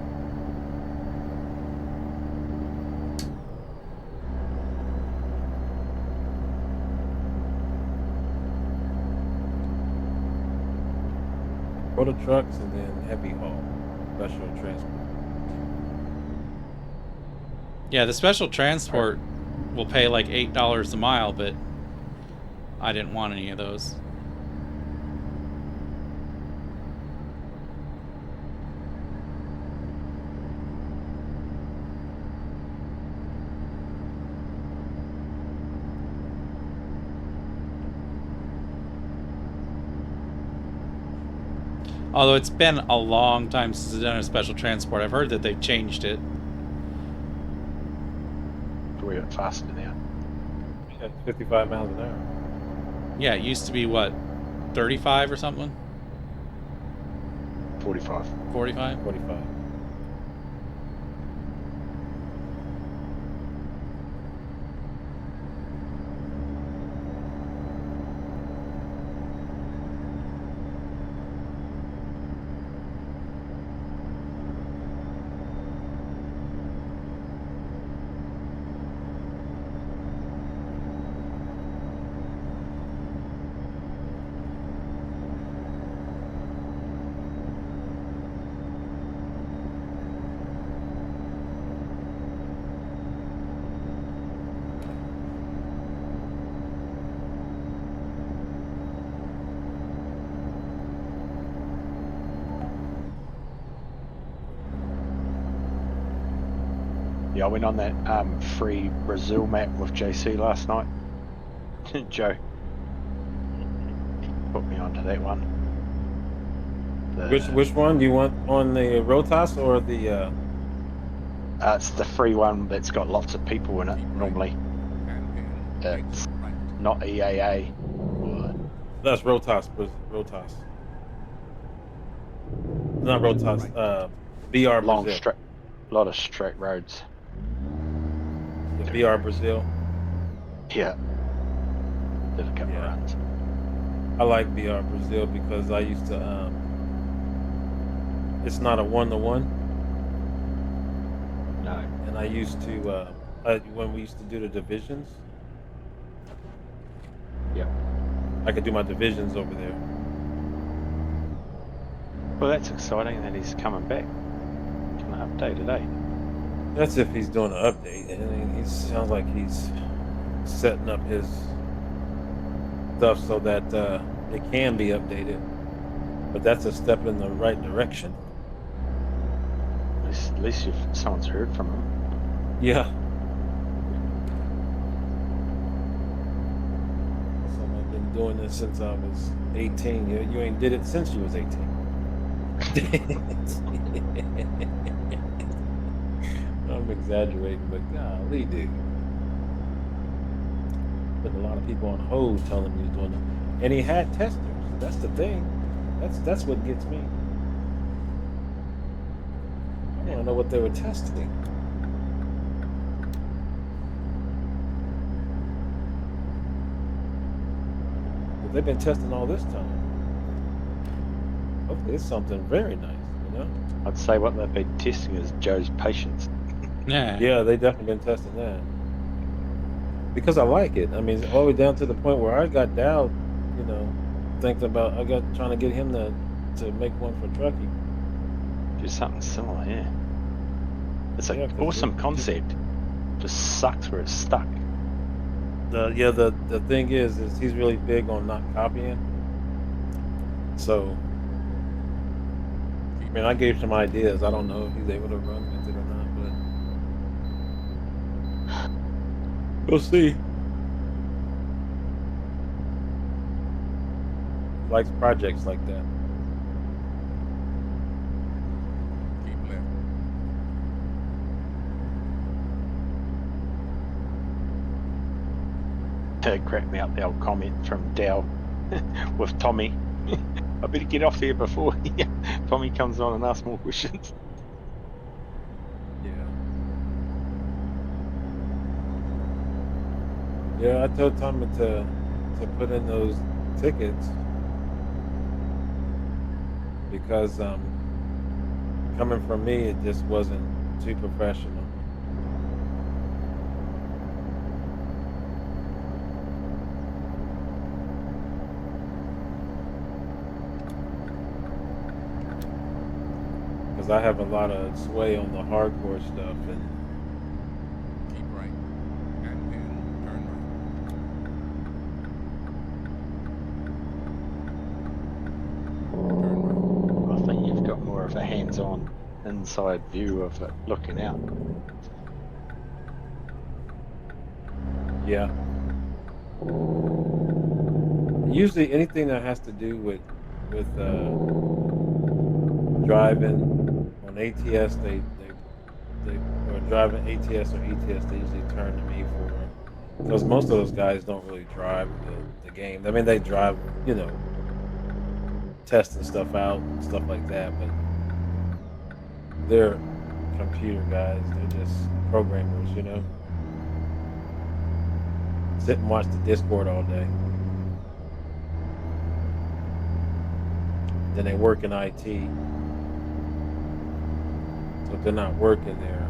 World of Trucks and then heavy haul, special transport. Yeah, the special transport will pay like $8 a mile, but I didn't want any of those. Although it's been a long time since I've done a special transport. I've heard that they've changed it. We're a bit faster now. Yeah, 55 miles an hour. Yeah, it used to be what, 35 or something? 45. 45? 45. Yeah, I went on that free Brazil map with JC last night. Joe, he put me onto that one. Which one do you want, on the Rotas or the? It's the free one that's got lots of people in it. Normally, it's not EAA. That's Rotas. Rotas. Not Rotas. BR Long Brazil. straight, lot of straight roads. The BR Brazil. Yeah, did a couple of runs. I like BR Brazil because I used to. It's not a 1-to-1. No, And I used to when we used to do the divisions. yeah. I could do my divisions over there. Well, that's exciting that he's coming back. Can I update today? That's if he's doing an update. And he sounds like he's setting up his stuff so that it can be updated. But that's a step in the right direction. At least someone's heard from him. Yeah. Someone's been doing this since I was 18. You ain't did it since you was 18. I'm exaggerating, but golly, dude. Putting a lot of people on hold telling me he's doing it. And he had testers. That's the thing. That's what gets me. I want to know what they were testing. But they've been testing all this time. Hopefully it's something very nice, you know? I'd say what they've been testing is Joe's patience. Yeah. Yeah, they definitely been testing that. Because I like it. I mean, it's all the way down to the point where I got doubt, you know, thinking about trying to get him to make one for Truckee. Do something similar, yeah. It's an Yeah, 'cause awesome concept. Just sucks where it's stuck. The thing is he's really big on not copying. So I mean, I gave some ideas. I don't know if he's able to run with it or not, but we'll see. He likes projects like that. Keep left. To crack me up the old comment from Dow with Tommy. I better get off here before Tommy comes on and asks more questions. Yeah. Yeah, I told Tommy to put in those tickets because coming from me, it just wasn't too professional. Because I have a lot of sway on the hardcore stuff, and Keep right. And then turn right. Turn right. I think you've got more of a hands-on inside view of it looking out. yeah. Usually, anything that has to do with driving on ATS, they or driving ATS or ETS, they usually turn to me for because most of those guys don't really drive the game. I mean, they drive, testing stuff out and stuff like that, but they're computer guys. They're just programmers. Sit and watch the Discord all day. Then they work in IT. So if they're not working, they're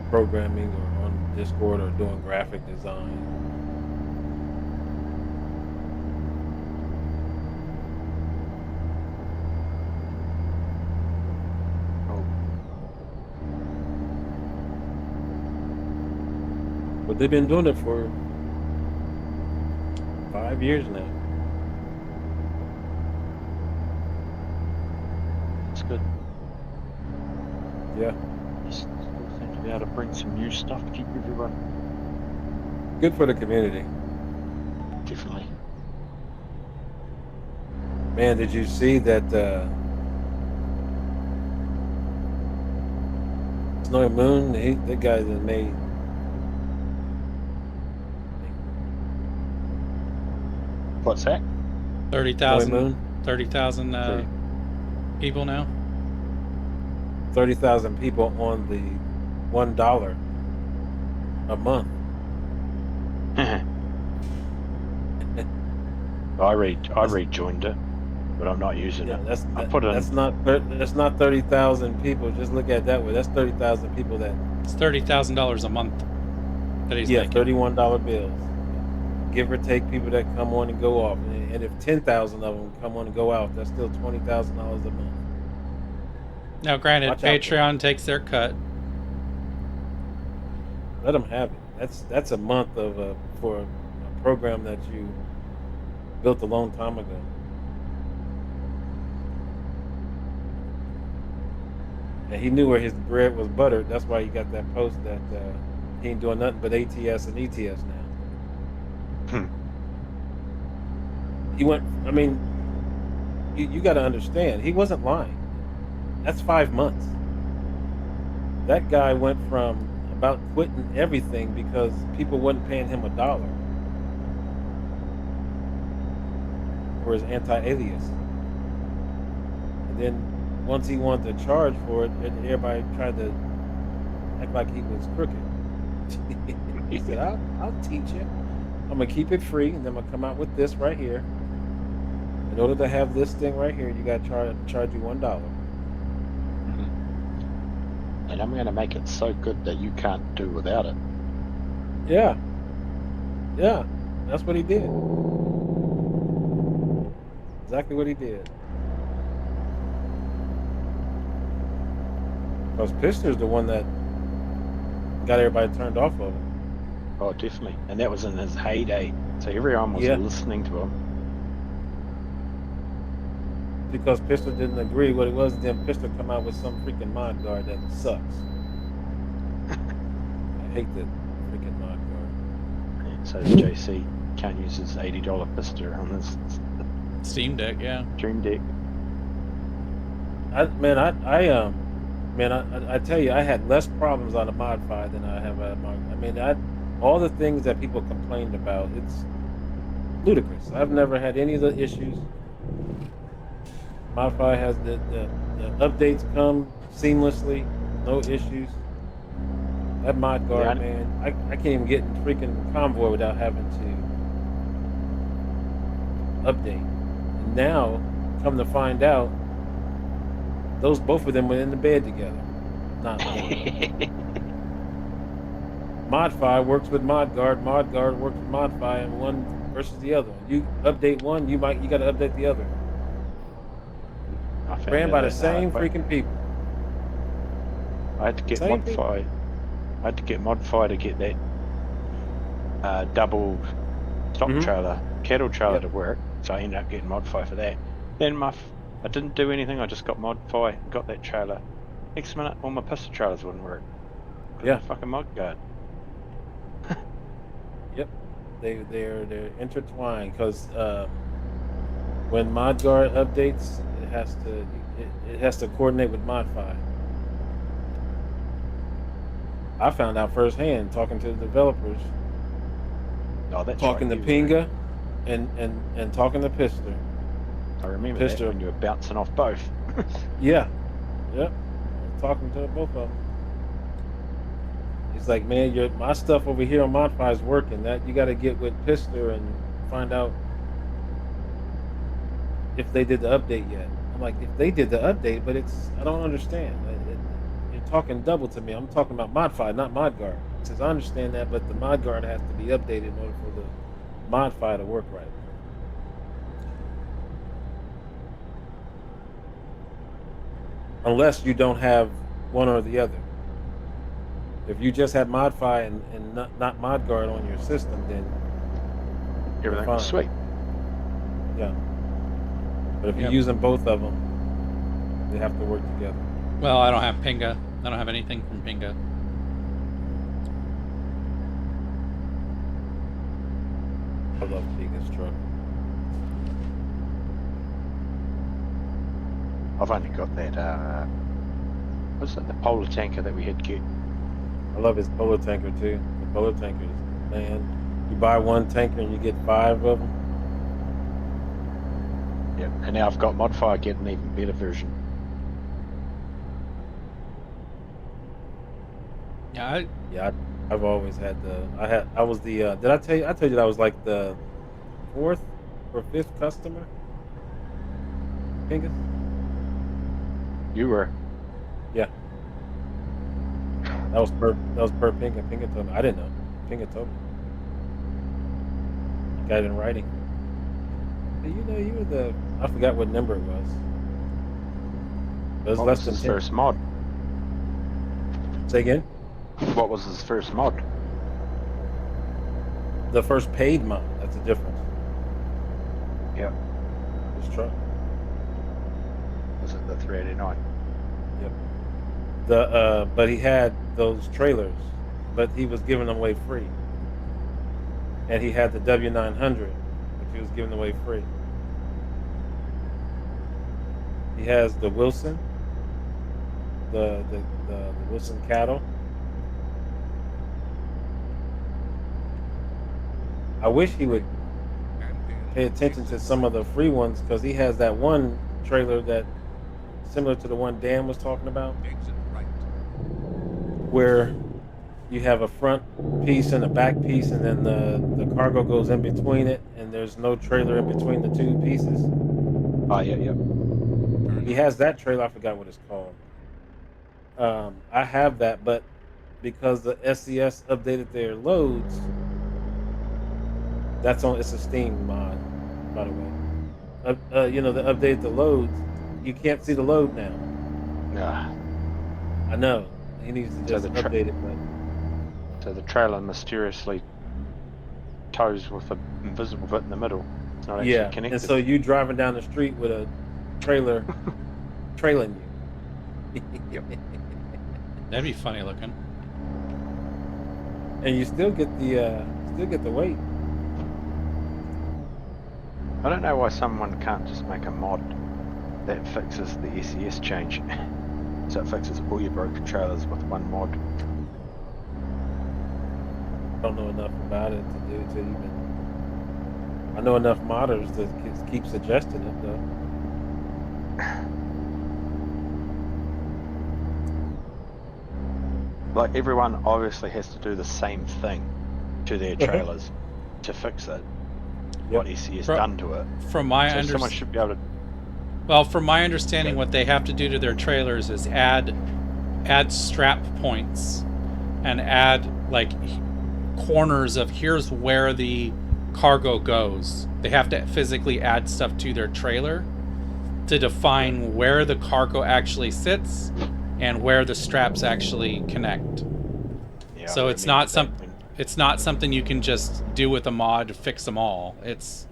programming or on Discord or doing graphic design. Oh, But they've been doing it for 5 years now. that's good. Yeah. Just still seem to be able to bring some new stuff to keep everyone. Good for the community. Definitely. Man, did you see that Snowy Moon, that guy that made What's that? 30,000 Moon? 30,000 people now. 30,000 people on the $1 a month. I rejoined it, but I'm not using Yeah, it. I put in. that's not 30,000 people. Just look at it that way. That's 30,000 people that It's $30,000 a month that he's making. $31 bills. Give or take people that come on and go off. And if 10,000 of them come on and go out, that's still $20,000 a month. Now, granted, Watch out for Patreon takes their cut. Let them have it. That's a month of for a program that you built a long time ago. And he knew where his bread was buttered. That's why he got that post that he ain't doing nothing but ATS and ETS now. He went. I mean, you got to understand. He wasn't lying. That's 5 months. That guy went from about quitting everything because people wasn't paying him $1 for his anti-alias. And then once he wanted to charge for it, everybody tried to act like he was crooked. He said, I'll teach you. I'm going to keep it free, and then I'm going to come out with this right here. In order to have this thing right here, you got to charge you $1. And I'm going to make it so good that you can't do without it. Yeah. Yeah. That's what he did. Exactly what he did. Because Pistner's the one that got everybody turned off of it. Oh, definitely. And that was in his heyday. So everyone was listening to him. Because Pistol didn't agree what it was, then Pistol come out with some freaking mod guard that sucks. I hate that freaking mod guard. Yeah, so JC can't use his $80 pistol on his Steam Deck, yeah. Dream Deck. I tell you, I had less problems on a mod 5 than I have on a mod. All the things that people complained about, it's ludicrous. I've never had any of the issues. Modify has the updates come seamlessly, no issues. That mod Yeah, guard, I- man, I can't even get in freaking convoy without having to update. And now, come to find out, those both of them were in the bed together. Not anyway. Modify works with Mod Guard works with Modify, and one versus the other. You update one, you got to update the other. I found Ran out by the that the hard same way. freaking people. I had to get Same people. Modify. I had to get Modify to get that double stock Mm-hmm. trailer, cattle trailer Yep. to work. So I ended up getting Modify for that. Then I didn't do anything. I just got Modify and got that trailer. Next minute, all my pistol trailers wouldn't work because Yeah. of the fucking mod guard. Yep. They're intertwined because when Mod Guard updates, it has to coordinate with Modify. I found out firsthand talking to the developers, Oh, that's talking right. to You were. Pinga, and talking to Pister. I remember that Pister. when you were bouncing off both. Yeah. Yep. I was talking to both of them. He's like, man, my stuff over here on Modify is working. That you got to get with Pister and find out if they did the update yet. I'm like, if they did the update, but I don't understand. You're talking double to me. I'm talking about Modify, not ModGuard. He says, I understand that, but the ModGuard has to be updated in order for the Modify to work right. Unless you don't have one or the other. If you just have Modify and not ModGuard on your system, then Everything fine. was sweet. Yeah. But if Yep. you're using both of them, they have to work together. Well, I don't have Pinga. I don't have anything from Pinga. I love Pinga's truck. I've only got that. What's that? The polar tanker that we had to get. I love his Polar Tanker too. The Polar Tankers, man. You buy one tanker and you get 5 of them. Yep. And now I've got Modify getting an even better version. Yeah, Yeah, I've always had I was the did I tell you that I was like the 4th or 5th customer? Pinga? You were. Yeah. That was per Pinga. Pinga told me. I didn't know. Pinga told me. Got it in writing. Hey, you were the I forgot what number it was. It was What less was than his 10. first mod? Say again? What was his first mod? The first paid mod. That's the difference. Yep. This truck. Was it the 389? Yep. But he had those trailers, but he was giving them away free. And he had the W900, which he was giving away free. He has the Wilson, the Wilson cattle. I wish he would pay attention to some of the free ones because he has that one trailer that similar to the one Dan was talking about, Exit right. where you have a front piece and a back piece, and then the cargo goes in between it, and there's no trailer in between the two pieces. Oh, yeah, yep. He has that trailer. I forgot what it's called. I have that, but because the SCS updated their loads, it's a Steam mod, by the way. They updated the loads. You can't see the load now. Yeah. I know. He needs to just update it, but So the trailer mysteriously tows with an invisible bit in the middle. It's not actually connected. And so you driving down the street with a trailer trailing you. Yep. that'd be funny looking. And you still get the weight. I don't know why someone can't just make a mod that fixes the SES change. So it fixes all your broken trailers with one mod. Don't know enough about it to even. I know enough modders to keep suggesting it though. like everyone obviously has to do the same thing to their trailers to fix it. Yep. What SE has Fro- done to it. From my So someone understanding, should be able to. well, from my understanding, Go. what they have to do to their trailers is add strap points and add like corners of here's where the cargo goes. They have to physically add stuff to their trailer to define where the cargo actually sits and where the straps actually connect. Yeah, So I it's remember not that when- something you can just do with a mod to fix them all. It's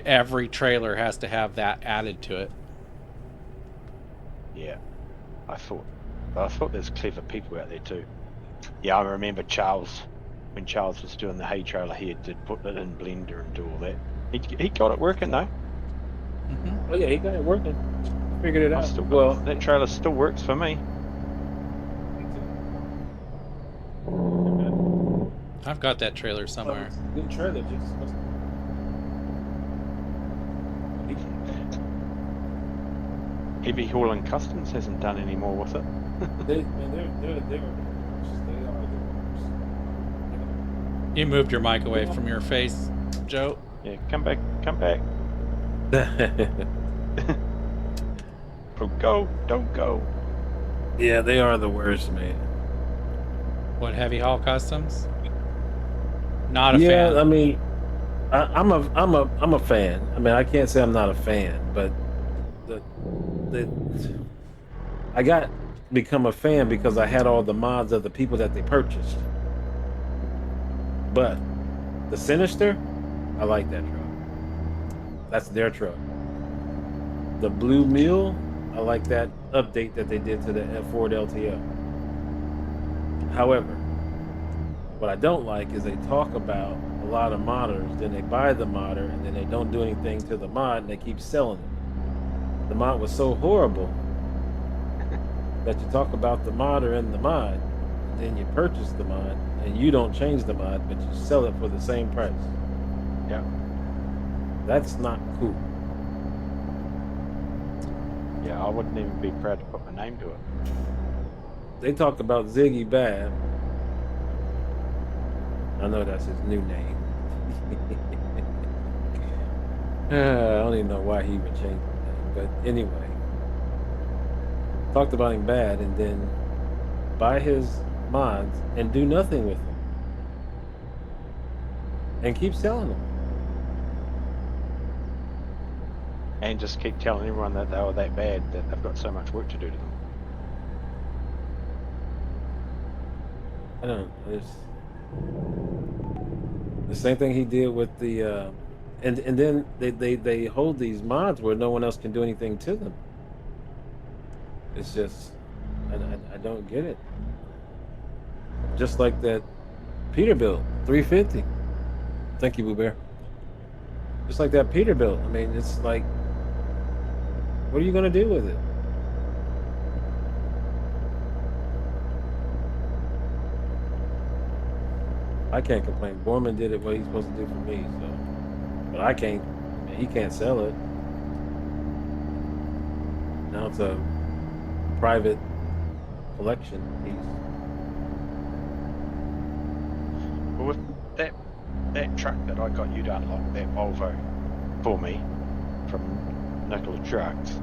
every trailer has to have that added to it. Yeah, I thought there's clever people out there too. Yeah, I remember Charles when Charles was doing the hay trailer. He did put it in Blender and do all that. He got it working though. Mm-hmm. Oh yeah, he got it working. Figured it I've out. still got Well, that trailer still works for me. I've got that trailer somewhere. Good trailer, just Heavy Hauling Customs hasn't done any more with it. they're the worst. They are the You moved your mic away from your face, Joe. Yeah, come back. worst. Don't go. Yeah, they are the worst, man. What, Heavy Haul Customs? Not a Yeah, fan. I mean, I'm a fan. I mean, I can't say I'm not a fan, but the I got become a fan because I had all the mods of the people that they purchased. But the Sinister, I like that truck. That's their truck. The Blue Mule, I like that update that they did to the Ford LTO. However, what I don't like is they talk about a lot of modders, then they buy the modder, and then they don't do anything to the mod, and they keep selling it. The mod was so horrible that you talk about the modder and the mod, and then you purchase the mod, and you don't change the mod, but you sell it for the same price. Yeah. That's not cool. Yeah, I wouldn't even be proud to put my name to it. They talk about Ziggy Bab. I know that's his new name. I don't even know why he even changed the name, but anyway, talked about him bad, and then buy his mods and do nothing with them, and keep selling them. And just keep telling everyone that they were that bad, that they've got so much work to do to them. I don't know. It's the same thing he did with the, and then they hold these mods where no one else can do anything to them. It's just I don't get it. Just like that Peterbilt 350. Thank you, Boo Bear. Just like that Peterbilt. I mean, it's like, what are you gonna do with it? I can't complain. Borman did it what he's supposed to do for me, so, but I can't. I mean, he can't sell it. Now it's a private collection piece. But with that truck that I got you to unlock, that Volvo for me from Nicola Trucks,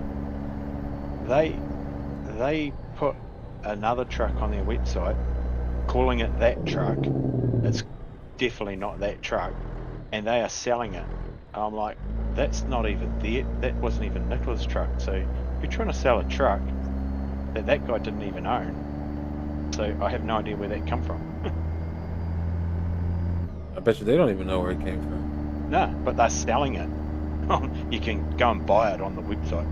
they put another truck on their website calling it that truck. It's definitely not that truck, and they are selling it. I'm like, that's not even there. That wasn't even Nicola's truck. So you're trying to sell a truck that guy didn't even own. So I have no idea where that come from. I bet you they don't even know where it came from. No, but they're selling it. You can go and buy it on the website.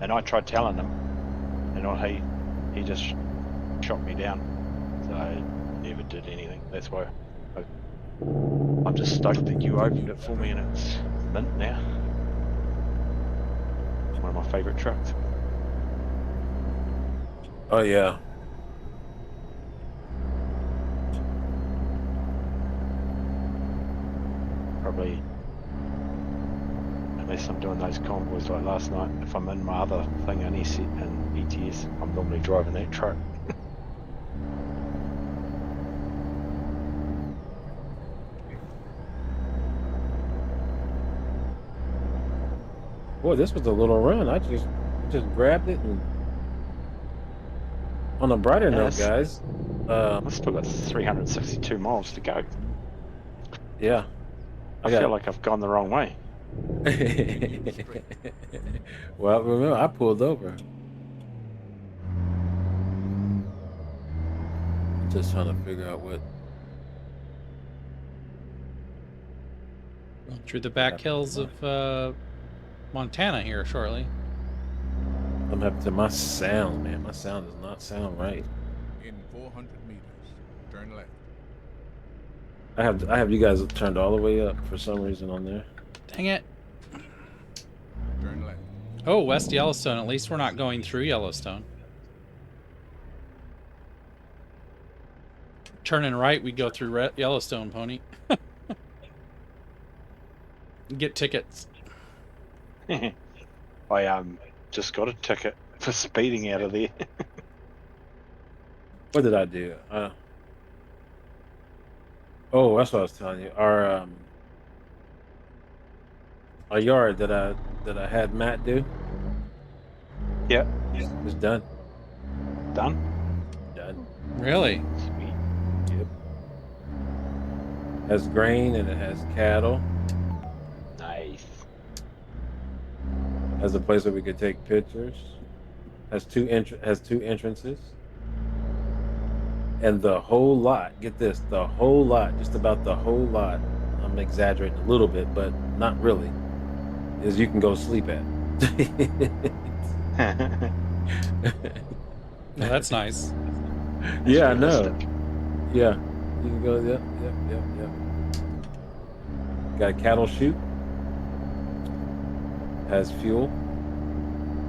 And I tried telling him, and he just shot me down. So I never did anything. That's why I'm just stoked that you opened it for me, and it's mint now. It's one of my favourite trucks. Oh yeah. Probably unless I'm doing those convoys like last night. If I'm in my other thing in ETS, I'm normally driving that truck. Boy, this was a little run. I just grabbed it and. On a brighter note, guys. I've still got 362 miles to go. Yeah. I feel like I've gone the wrong way. Well, remember, I pulled over. Just trying to figure out what. Through the back hills of Montana here shortly. I'm happy to my sound, man. My sound does not sound right. In 400 meters, turn left. I have you guys turned all the way up for some reason on there. Dang it. Turn left. Oh, West Yellowstone. At least we're not going through Yellowstone. Turning right, we go through Yellowstone, Pony. Get tickets. I just got a ticket for speeding out of there. What did I do? Oh, that's what I was telling you. Our yard that I had Matt do. Yep. It's done. Done? Done. Really? Sweet. Yep. Has grain and it has cattle. Nice. Has a place where we could take pictures. Has two entrances. And the whole lot, get this, the whole lot, just about the whole lot, I'm exaggerating a little bit, but not really, is you can go sleep at. Well, that's nice. Yeah, I know. Yeah. You can go, yep. Got a cattle chute. Has fuel.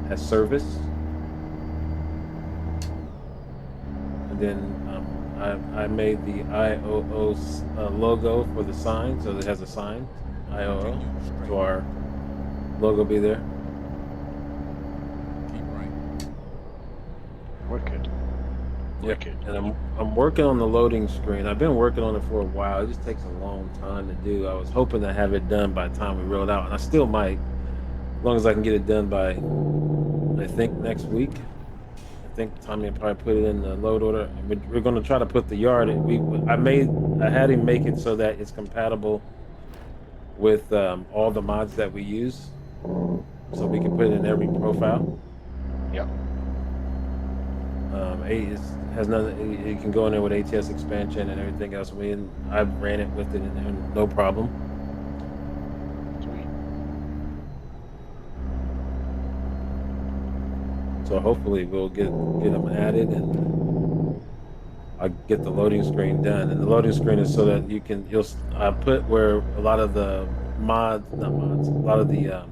Has service. And then I made the IOO logo for the sign, so it has a sign, IOO, so our logo be there. Keep right. Wicked. Wicked. And I'm working on the loading screen. I've been working on it for a while. It just takes a long time to do. I was hoping to have it done by the time we rolled out, and I still might, as long as I can get it done by, I think, next week. I think Tommy will probably put it in the load order. We're going to try to put the yard in. I had him make it so that it's compatible with all the mods that we use, so we can put it in every profile. Yep. It has nothing. It can go in there with ATS expansion and everything else. I've ran it with it in there, no problem. So hopefully we'll get them added, and I get the loading screen done. And the loading screen is so that I put where a lot of the a lot of the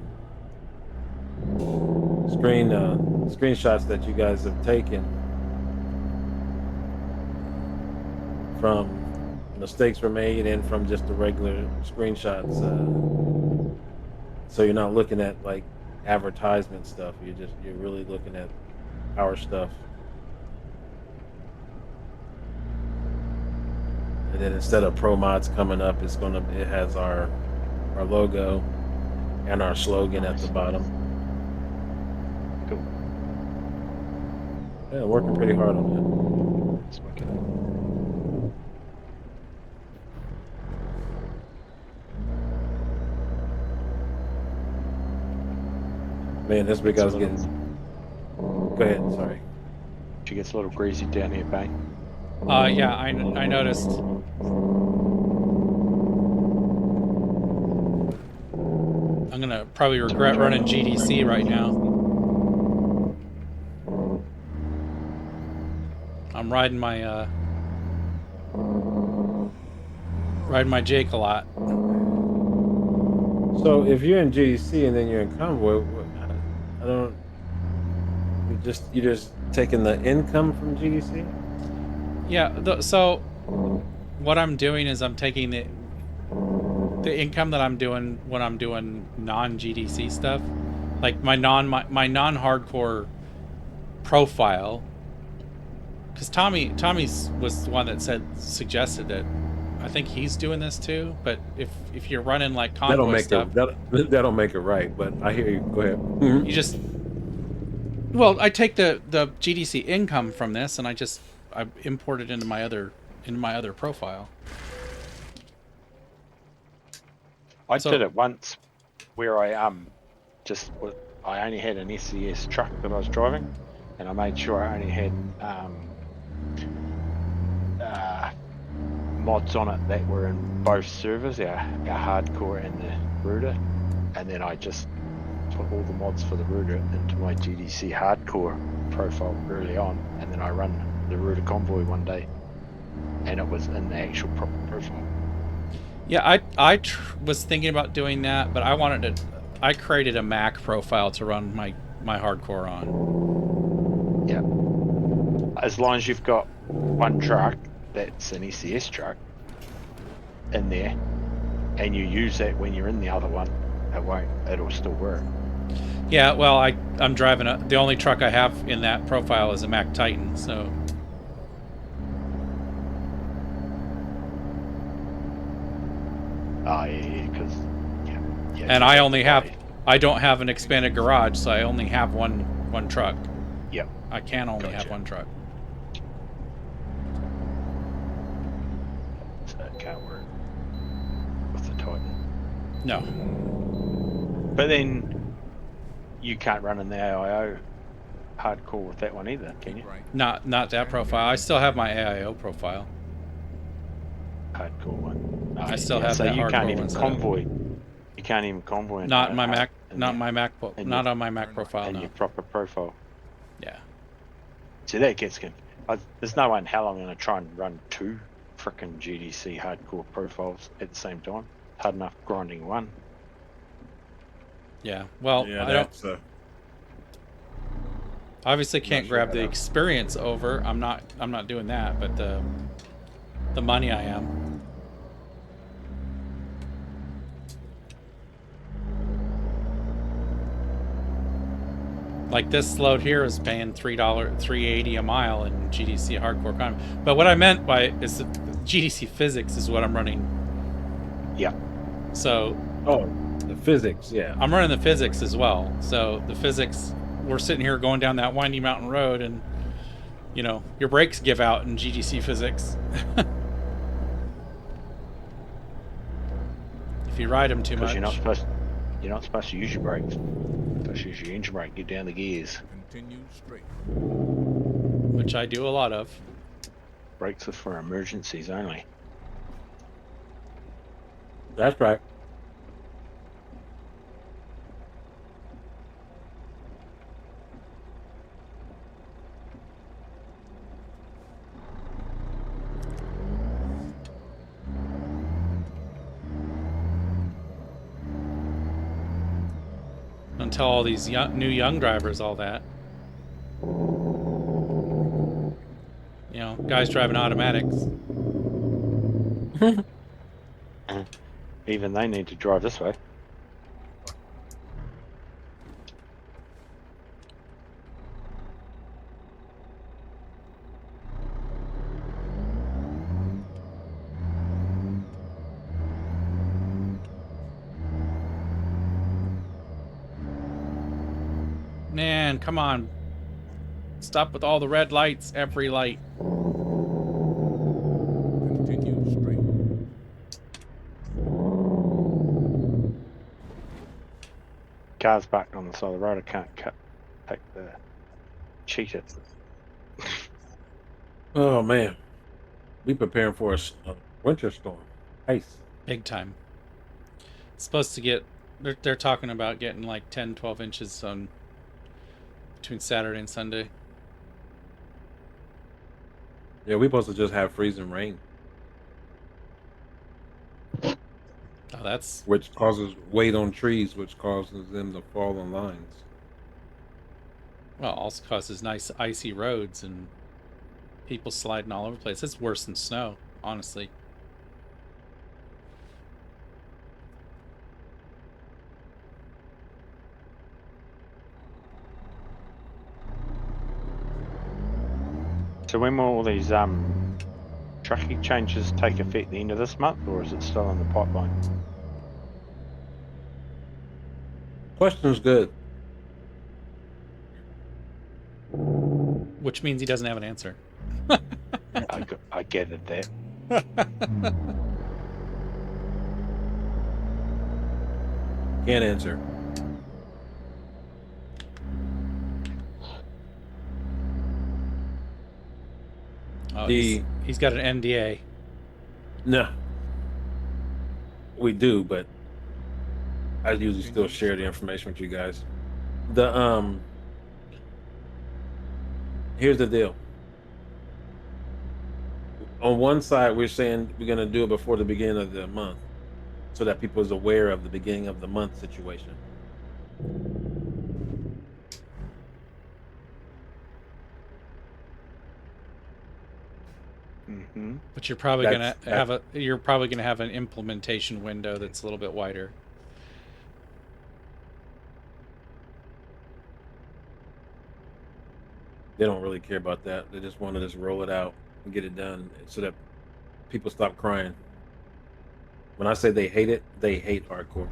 screenshots that you guys have taken from mistakes were made and from just the regular screenshots. So you're not looking at like advertisement stuff. You're really looking at our stuff. And then instead of pro mods coming up, it has our logo and our slogan at the bottom. Cool. Yeah, working pretty hard on It's wicked. that. Man, this big guy's getting. Go ahead. Sorry. She gets a little greasy down here, Bang. Yeah, I noticed. I'm gonna probably regret running GDC right now. I'm riding my Jake a lot. So if you're in GDC and then you're in Convoy, I don't. You're just taking the income from GDC? Yeah. So what I'm doing is I'm taking the income that I'm doing when I'm doing non-GDC stuff, like my non-hardcore profile, because Tommy's was the one that suggested that. I think he's doing this too, but if you're running like convoy stuff, that'll make it right. But I hear you. Go ahead. you just I take the GDC income from this and I import it into my other profile. I did it once where I only had an SCS truck that I was driving, and I made sure I only had mods on it that were in both servers, our hardcore and the Ruda, and then I just put all the mods for the Ruda into my GDC hardcore profile early on, and then I run the Ruda Convoy one day, and it was in the actual proper profile. Yeah, I was thinking about doing that, but I created a Mac profile to run my hardcore on. Yeah. As long as you've got one truck that's an ECS truck in there, and you use that when you're in the other one, it'll still work. Yeah, well, I'm driving the only truck I have in that profile is a Mac Titan, so. Yeah, because and I don't have an expanded garage, so I only have one truck. Yep. I can only have one truck. So it can't work with the Titan. No. But then you can't run in the AIO hardcore with that one either, can you? Not that profile. I still have my AIO profile. Hardcore one. I still have that hardcore one. So you can't even convoy. You can't even convoy. Not my Mac. Not my Mac. Not on my Mac profile. And your proper profile. Yeah. See, that gets good. There's no way in hell I'm going to try and run two frickin' GDC hardcore profiles at the same time. Hard enough grinding one. Yeah. Well, yeah, I don't. Obviously, can't grab the experience over. I'm not doing that, but the money I am. Like this load here is paying $3.80 a mile in GDC hardcore con. But what I meant by is the GDC physics is what I'm running. Yeah. So. Oh, the physics, yeah. I'm running the physics as well. So the physics, we're sitting here going down that windy mountain road, and you know your brakes give out in GDC physics. If you ride them too much. You're not supposed to use your brakes. You're supposed to use your engine brake, get down the gears. Continue straight. Which I do a lot of. Brakes are for emergencies only. That's right. Don't tell all these new young drivers all that. You know, guys driving automatics. Even they need to drive this way. Man, come on. Stop with all the red lights, every light. Continue straight. Cars parked on the side of the road. I can't take the cheater. Oh man, we preparing for a winter storm. Ice. Big time. It's supposed to get, they're talking about getting like 10, 12 inches on between Saturday and Sunday. Yeah, we supposed to just have freezing rain. Oh, that's... Which causes weight on trees, which causes them to fall on lines. Well, also causes nice icy roads and people sliding all over the place. It's worse than snow, honestly. So when will all these tracking changes take effect? The end of this month, or is it still in the pipeline? Question's good. Which means he doesn't have an answer. I gathered that. Can't answer. Oh, The- he's got an NDA. No. We do, but I usually still share the information with you guys. Here's the deal. On one side, we're saying we're going to do it before the beginning of the month so that people is aware of the beginning of the month situation. Mm-hmm. But you're probably That's- gonna have an implementation window that's a little bit wider. They don't really care about that. They just want to just roll it out and get it done so that people stop crying. When I say they hate hardcore.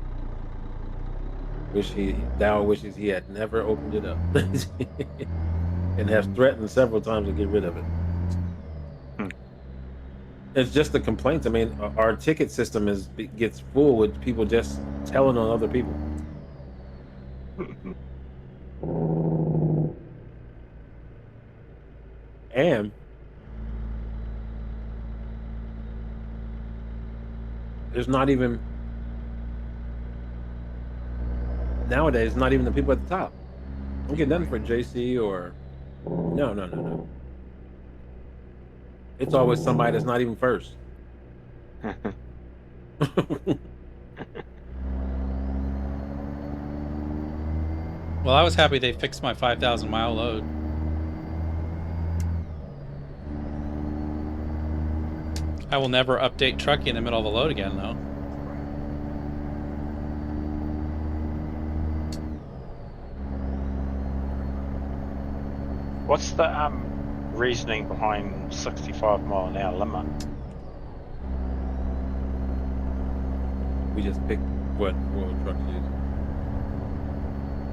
Dow wishes he had never opened it up and has threatened several times to get rid of it. It's just the complaints. I mean, our ticket system gets full with people just telling on other people. And there's not even nowadays, not even the people at the top. Don't get nothing for JC or no. It's always somebody that's not even first. Well, I was happy they fixed my 5,000 mile load. I will never update trucking in the middle of a load again, though. What's the reasoning behind 65 mile an hour limit? We just picked what road trucks use.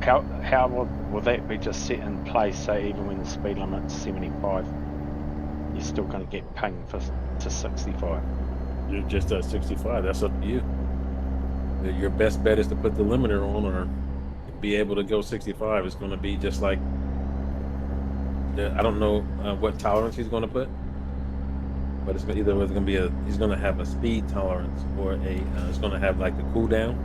How will that be just set in place? Say even when the speed limit's 75, you're still going to get pinged to 65. You're just at 65. That's up to you. Your best bet is to put the limiter on or be able to go 65. It's going to be just like I don't know what tolerance he's going to put, but it's either going to be he's going to have a speed tolerance or it's going to have like the cool down.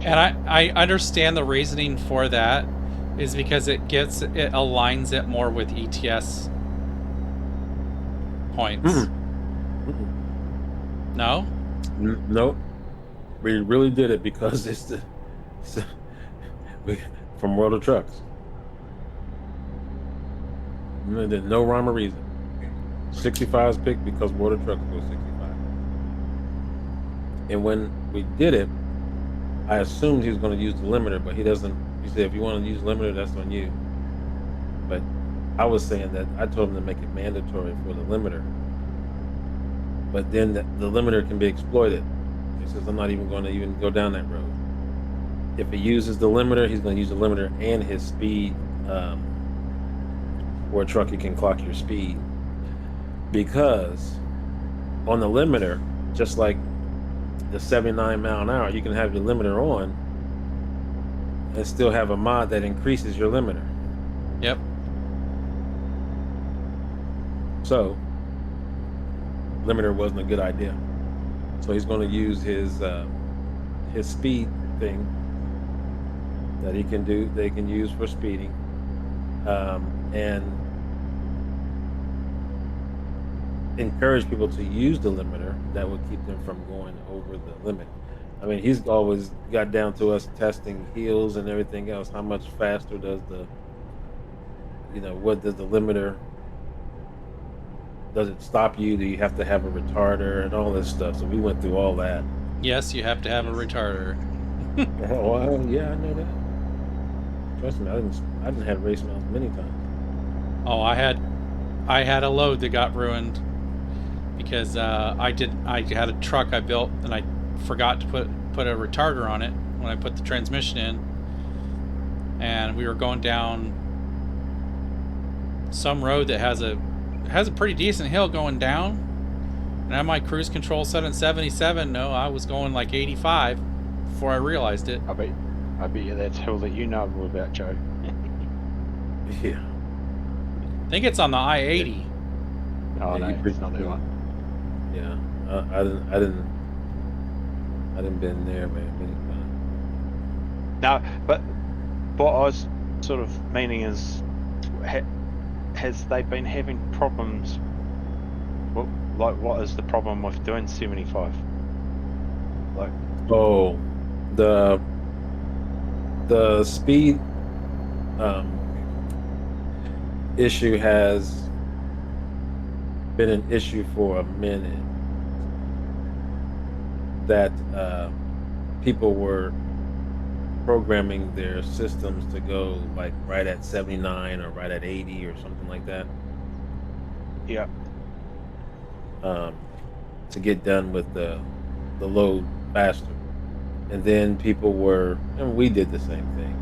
And I understand the reasoning for that is because it aligns it more with ETS points. No? Nope. We really did it because it's from World of Trucks. There's no rhyme or reason. 65 is picked because World of Trucks goes 65. And when we did it, I assumed he was going to use the limiter, but he doesn't. He said, if you want to use limiter, that's on you. But I was saying that I told him to make it mandatory for the limiter. But then the limiter can be exploited. He says, I'm not even going to even go down that road. If he uses the limiter, he's going to use the limiter and his speed. For a truck, you can clock your speed. Because on the limiter, just like the 79 mile an hour, you can have your limiter on and still have a mod that increases your limiter. Yep. So limiter wasn't a good idea. So he's going to use his speed thing that he can do. They can use for speeding, and encourage people to use the limiter. That would keep them from going over the limit. I mean, he's always got down to us testing heels and everything else. How much faster does what does the limiter? Does it stop you? Do you have to have a retarder and all this stuff? So we went through all that. Yes, you have to have a retarder. Well, yeah, I know that. Trust me, I didn't have race miles many times. Oh, I had a load that got ruined because I had a truck I built and I forgot to put a retarder on it when I put the transmission in, and we were going down some road that has a pretty decent hill going down, and I had my cruise control set at 77. No, I was going like 85 before I realized it. I bet you that's hill that you know all about, Joe. Yeah. I think it's on the I-80. Oh, Yeah, no, you it's not that one. Yeah. I didn't been there very many times. No, but what I was sort of meaning is, has they been having problems? What is the problem with doing 75? Like, Oh, the speed issue has been an issue for a minute. That people were programming their systems to go like right at 79 or right at 80 or something like that, yeah, to get done with the load faster. And then people were, and we did the same thing,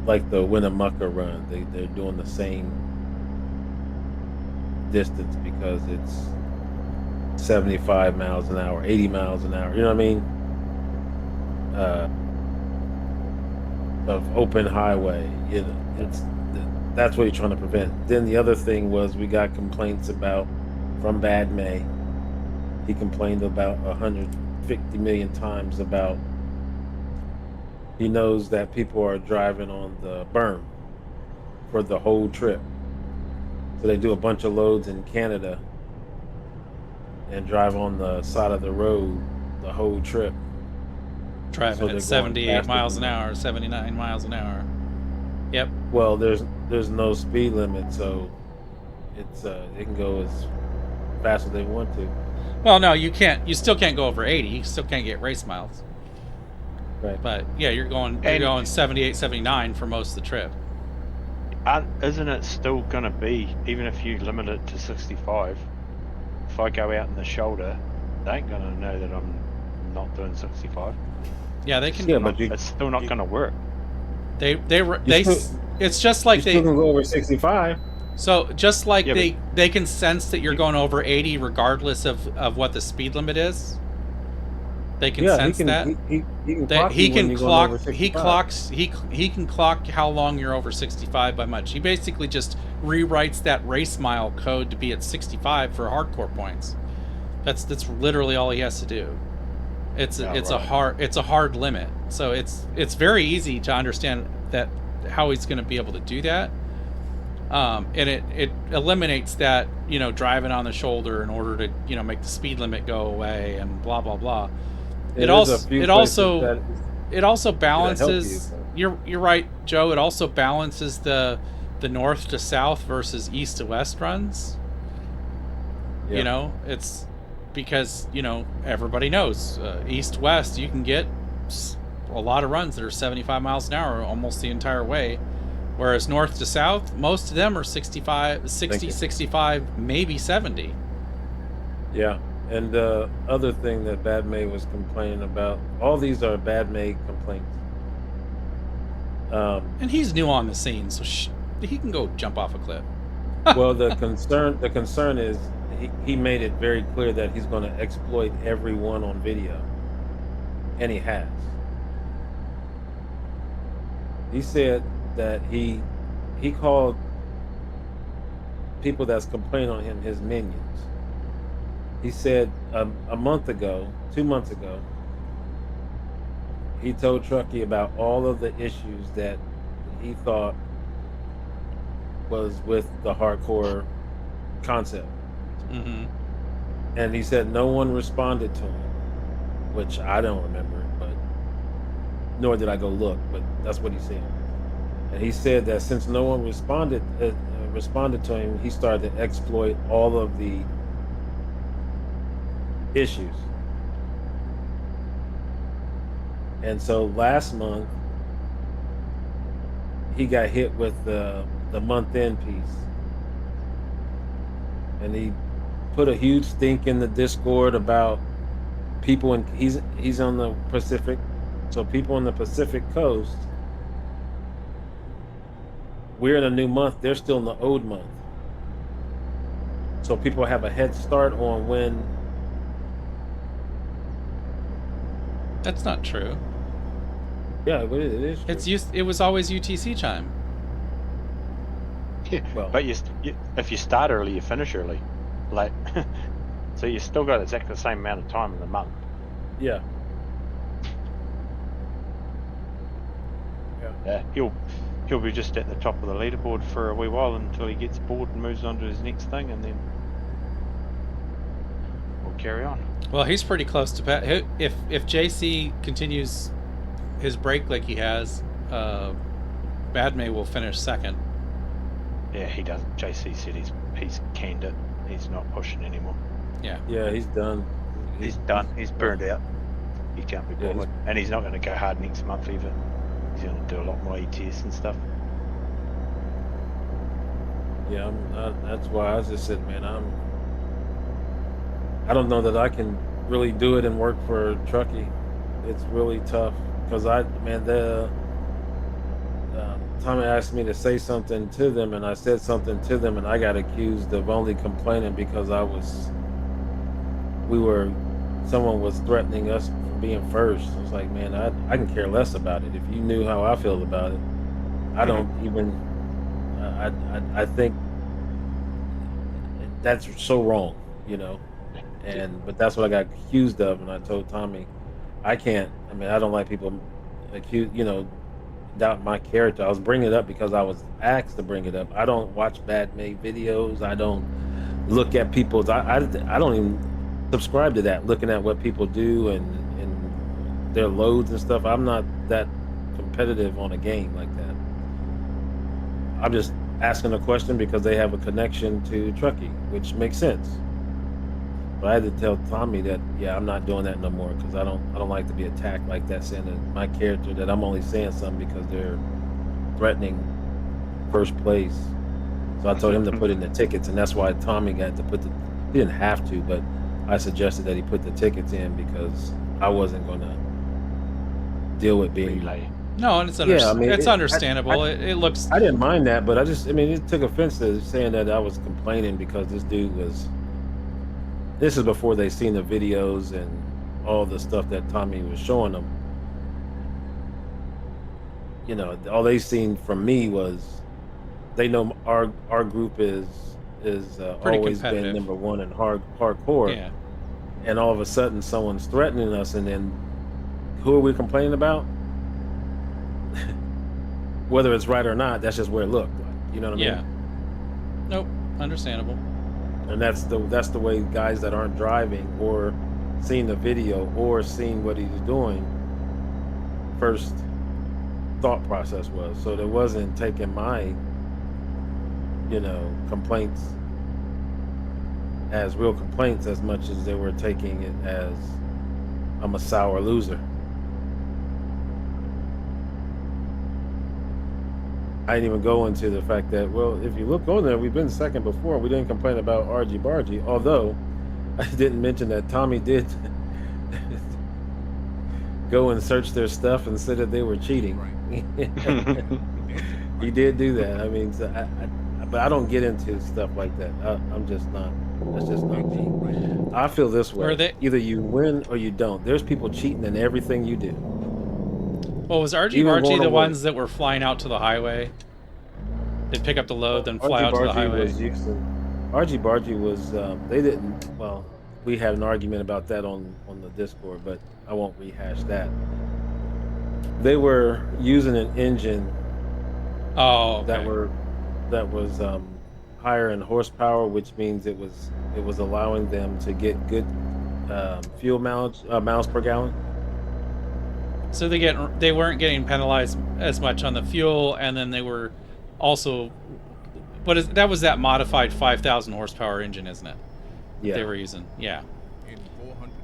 like the Winnemucca run. They're doing the same distance because it's 75 miles an hour, 80 miles an hour, you know what I mean? Of open highway, that's what you're trying to prevent. Then the other thing was we got complaints from Bad May. He complained about 150 million times about he knows that people are driving on the berm for the whole trip. So they do a bunch of loads in Canada and drive on the side of the road the whole trip. Driving So they're at going 78 faster miles than an that. hour, 79 miles an hour. Yep. Well, there's no speed limit, so it's they can go as fast as they want to. Well, no, you can't. You still can't go over 80. You still can't get race miles. Right. But yeah, you're going 78, 79 for most of the trip. isn't it still going to be, even if you limit it to 65, if I go out in the shoulder, they ain't going to know that I'm not doing 65. Yeah, they can. Yeah, but It's still not going to work. It's just like you still can go over 65. So just like Yeah, they can sense that you're going over 80 regardless of what the speed limit is. They can sense that. He can That clock he you when can you're going clock over 65. he can clock how long you're over 65 by much. He basically just rewrites that race mile code to be at 65 for hardcore points. That's literally all he has to do. It's a hard limit. So it's very easy to understand that how he's going to be able to do that. And it eliminates that, driving on the shoulder in order to, make the speed limit go away and blah blah blah. It also balances. You're right, Joe. It also balances the north to south versus east to west runs. Yeah. It's because everybody knows east west you can get a lot of runs that are 75 miles an hour almost the entire way, whereas north to south most of them are 60, 65, maybe 70. Yeah. And the other thing that Bad May was complaining about, all these are Bad May complaints. And he's new on the scene, so he can go jump off a cliff. Well, the concern is he made it very clear that he's going to exploit everyone on video, and he has. He said that he called people that's complaining on him his minions. He said a month ago, 2 months ago, he told Truckee about all of the issues that he thought was with the hardcore concept. Mm-hmm. And he said no one responded to him, which I don't remember, but nor did I go look, but that's what he said. And he said that since no one responded to him, he started to exploit all of the issues. And so last month he got hit with the month end piece, and he put a huge stink in the Discord about people, and he's on the Pacific, so people on the Pacific coast, we're in a new month, they're still in the old month, so people have a head start on when. That's not true. Yeah, it is true. It was always UTC time. Yeah, Well, but if you start early, you finish early, like, so you still got exactly the same amount of time in the month. yeah. Yeah, he'll be just at the top of the leaderboard for a wee while until he gets bored and moves on to his next thing, and then we'll carry on. Well, he's pretty close to Pat. If JC continues his break like he has, Badmay will finish second. Yeah, he doesn't. JC said he's canned it. He's not pushing anymore. Yeah. Yeah, he's done. He's done. He's burned out. He can't be bothered, and he's not going to go hard next month either. He's going to do a lot more ETS and stuff. Yeah, that's why I just said, man, I don't know that I can really do it and work for Truckee. It's really tough because Tommy asked me to say something to them, and I said something to them, and I got accused of only complaining because someone was threatening us from being first. I was like, man, I can care less about it. If you knew how I feel about it, I don't even. I think that's so wrong, you know. But that's what I got accused of, and I told Tommy, I can't. I mean, I don't like people doubt my character. I was bringing it up because I was asked to bring it up. I don't watch bad made videos. I don't look at people's. I don't even subscribe to that. Looking at what people do and their loads and stuff. I'm not that competitive on a game like that. I'm just asking a question because they have a connection to Truckee, which makes sense. But I had to tell Tommy that, yeah, I'm not doing that no more because I don't like to be attacked like that, saying that my character, that I'm only saying something because they're threatening first place. So I told him to put in the tickets, and that's why Tommy got to he didn't have to, but I suggested that he put the tickets in because I wasn't going to deal with being relay. No, and it's understandable. It looks. I didn't mind that, but it took offense to saying that I was complaining because this dude was. This is before they seen the videos and all the stuff that Tommy was showing them. You know, all they seen from me was they know our group is always been number one in hardcore. Yeah. And all of a sudden, someone's threatening us, and then who are we complaining about? Whether it's right or not, that's just where it looked like. You know what I mean? Yeah. Nope. Understandable. And that's the way guys that aren't driving or seeing the video or seeing what he's doing, first thought process was. So there wasn't taking my, complaints as real complaints as much as they were taking it as I'm a sour loser. I didn't even go into the fact that, well, if you look on there, we've been second before. We didn't complain about RG Bargy, although I didn't mention that Tommy did go and search their stuff and said that they were cheating. He did do that. I mean, but I don't get into stuff like that. I'm just not. That's just not me. I feel this way. Either you win or you don't. There's people cheating in everything you do. Well, was RG Bargy the ones that were flying out to the highway? They'd pick up the load, then fly out to the highway. RG Bargy was, they didn't, well, we had an argument about that on the Discord, but I won't rehash that. They were using an engine that was higher in horsepower, which means it was allowing them to get good fuel miles per gallon. So they weren't getting penalized as much on the fuel, and then they were also, that was that modified 5,000 horsepower engine, isn't it? Yeah. They were using, yeah.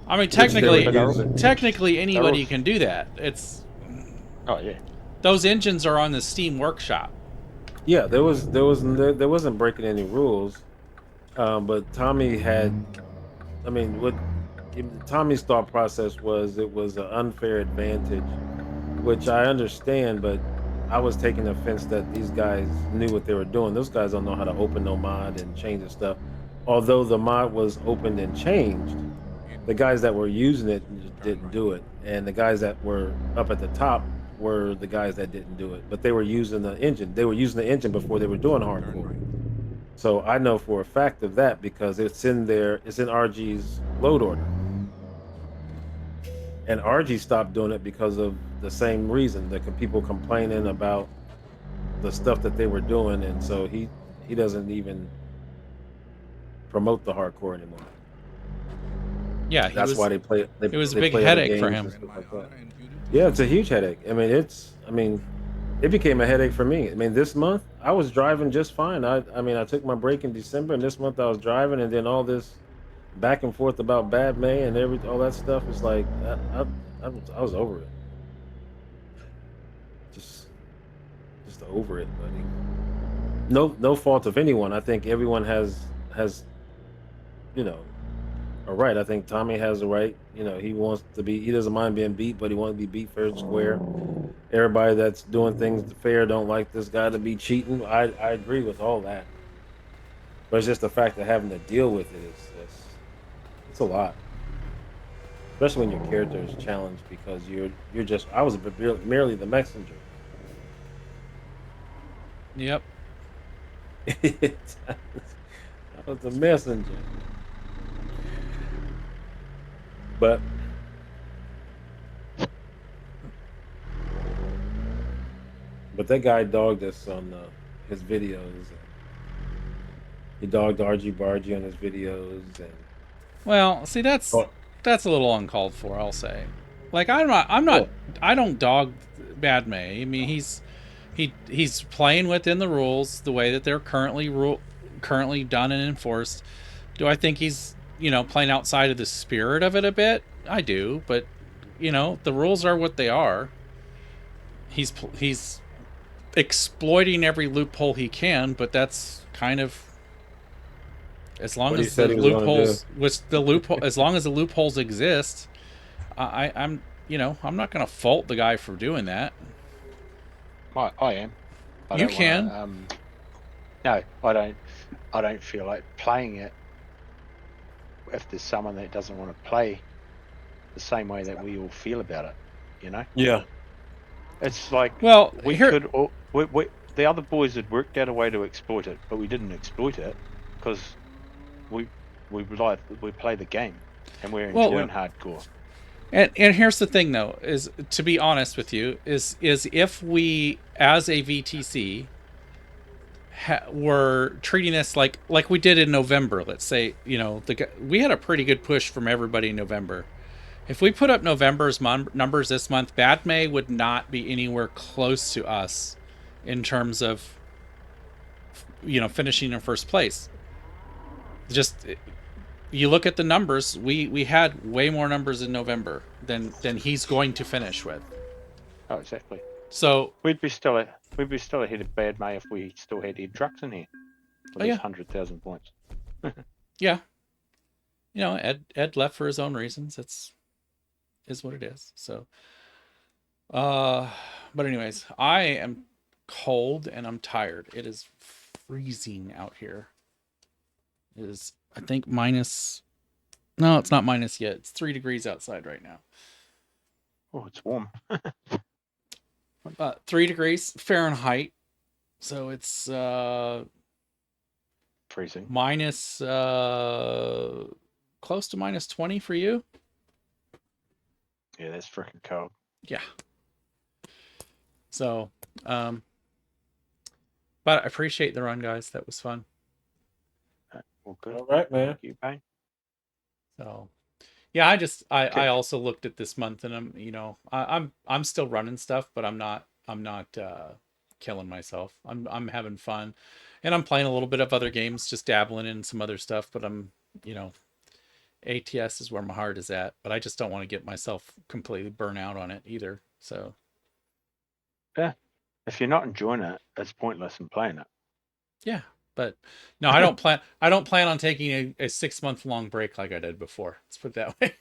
I mean, technically anybody can do that. It's. Oh yeah. Those engines are on the Steam Workshop. Yeah, there wasn't breaking any rules. But Tommy had, I mean, Tommy's thought process was it was an unfair advantage, which I understand, but I was taking offense that these guys knew what they were doing. Those guys don't know how to open no mod and change the stuff. Although the mod was opened and changed, the guys that were using it just didn't do it, and the guys that were up at the top were the guys that didn't do it. But they were using the engine. They were using the engine before they were doing Turn hardcore. right. So I know for a fact of that because it's in there. It's in RG's load order, and RG stopped doing it because of the same reason. The people complaining about the stuff that they were doing, and so he doesn't even promote the hardcore anymore. Yeah, That's why it was a they big play other headache for games and him. stuff My like that. honor and duty to Yeah, it's a huge headache. I mean, it became a headache for me. I mean, this month I was driving just fine. I mean, I took my break in December, and this month I was driving, and then all this back and forth about Bad May and all that stuff is like I was over it. Just just over it, buddy. No fault of anyone. I think everyone has you know a right. I think Tommy has a right. He wants to be. He doesn't mind being beat, but he wants to be beat fair and square. Everybody that's doing things fair don't like this guy to be cheating. I agree with all that, but it's just the fact of having to deal with it is it's a lot, especially when your character is challenged because you're just I was merely the messenger. Yep. I was the messenger, but that guy dogged us on his videos. He dogged RG Bargy on his videos, and Well, see, oh, that's a little uncalled for, I'll say. Like oh, I don't dog Bad May. I mean, he's playing within the rules the way that they're currently done and enforced. Do I think he's, playing outside of the spirit of it a bit? I do, but the rules are what they are. He's exploiting every loophole he can, but that's kind of as long what he as the said he was going to do. loophole as long as the loopholes exist, I'm I'm not gonna fault the guy for doing that. I am. I You don't want can. to. No, I don't. I don't feel like playing it if there's someone that doesn't want to play the same way that we all feel about it. You know, Yeah, it's like Well, we here, could. The other boys had worked out a way to exploit it, but we didn't exploit it because we we play the game and we're well, enjoying hardcore. and here's the thing though, is to be honest with you, is if we as a VTC were treating this like we did in November, let's say, we had a pretty good push from everybody in November. If we put up November's numbers this month, Bad May would not be anywhere close to us in terms of finishing in first place. Just you look at the numbers, we had way more numbers in November than he's going to finish with. Oh, exactly. So, We'd be still ahead of Bad May if we still had Ed Trucks in here with oh his yeah, 100,000 points. yeah, Ed left for his own reasons. It's is what it is. So, uh, but anyways, I am cold and I'm tired. It is freezing out here. It is, I think, minus. No, it's not minus yet. It's 3 degrees outside right now. Oh, it's warm. 3 degrees Fahrenheit. So it's Freezing. minus close to minus 20 for you. Yeah, that's freaking cold. Yeah. So, but I appreciate the run, guys. That was fun. Well, good. all right, man. Thank you, Payne. So, yeah, I Okay. also looked at this month, and I'm still running stuff, but I'm not killing myself. I'm having fun, and I'm playing a little bit of other games, just dabbling in some other stuff. But I'm ATS is where my heart is at, but I just don't want to get myself completely burnt out on it either. So Yeah. If you're not enjoying it, it's pointless in playing it. Yeah, but no, I don't plan. I don't plan on taking a 6 month long break like I did before. Let's put it that way.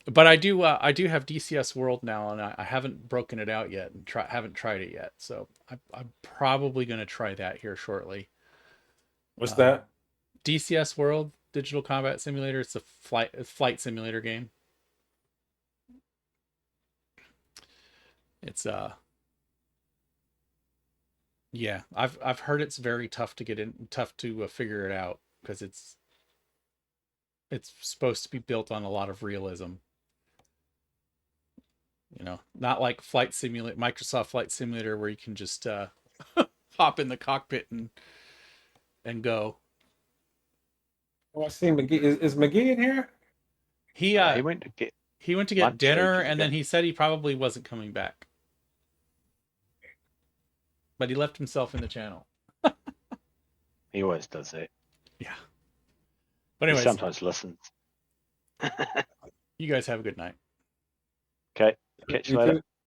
But I do have DCS World now, and I haven't broken it out yet and haven't tried it yet. So I'm probably going to try that here shortly. What's that? DCS World, Digital Combat Simulator. It's a flight simulator game. It's yeah, I've heard it's very tough to get in, tough to figure it out because it's supposed to be built on a lot of realism. You know, not like Microsoft Flight Simulator where you can just hop in the cockpit and go. Oh, I see McGee. Is McGee in here? He he went to get lunch dinner, ages and then ago. he said he probably wasn't coming back, but he left himself in the channel. He always does that. Yeah. But He anyways, sometimes listens. you guys have a good night. Okay, catch you You later. too.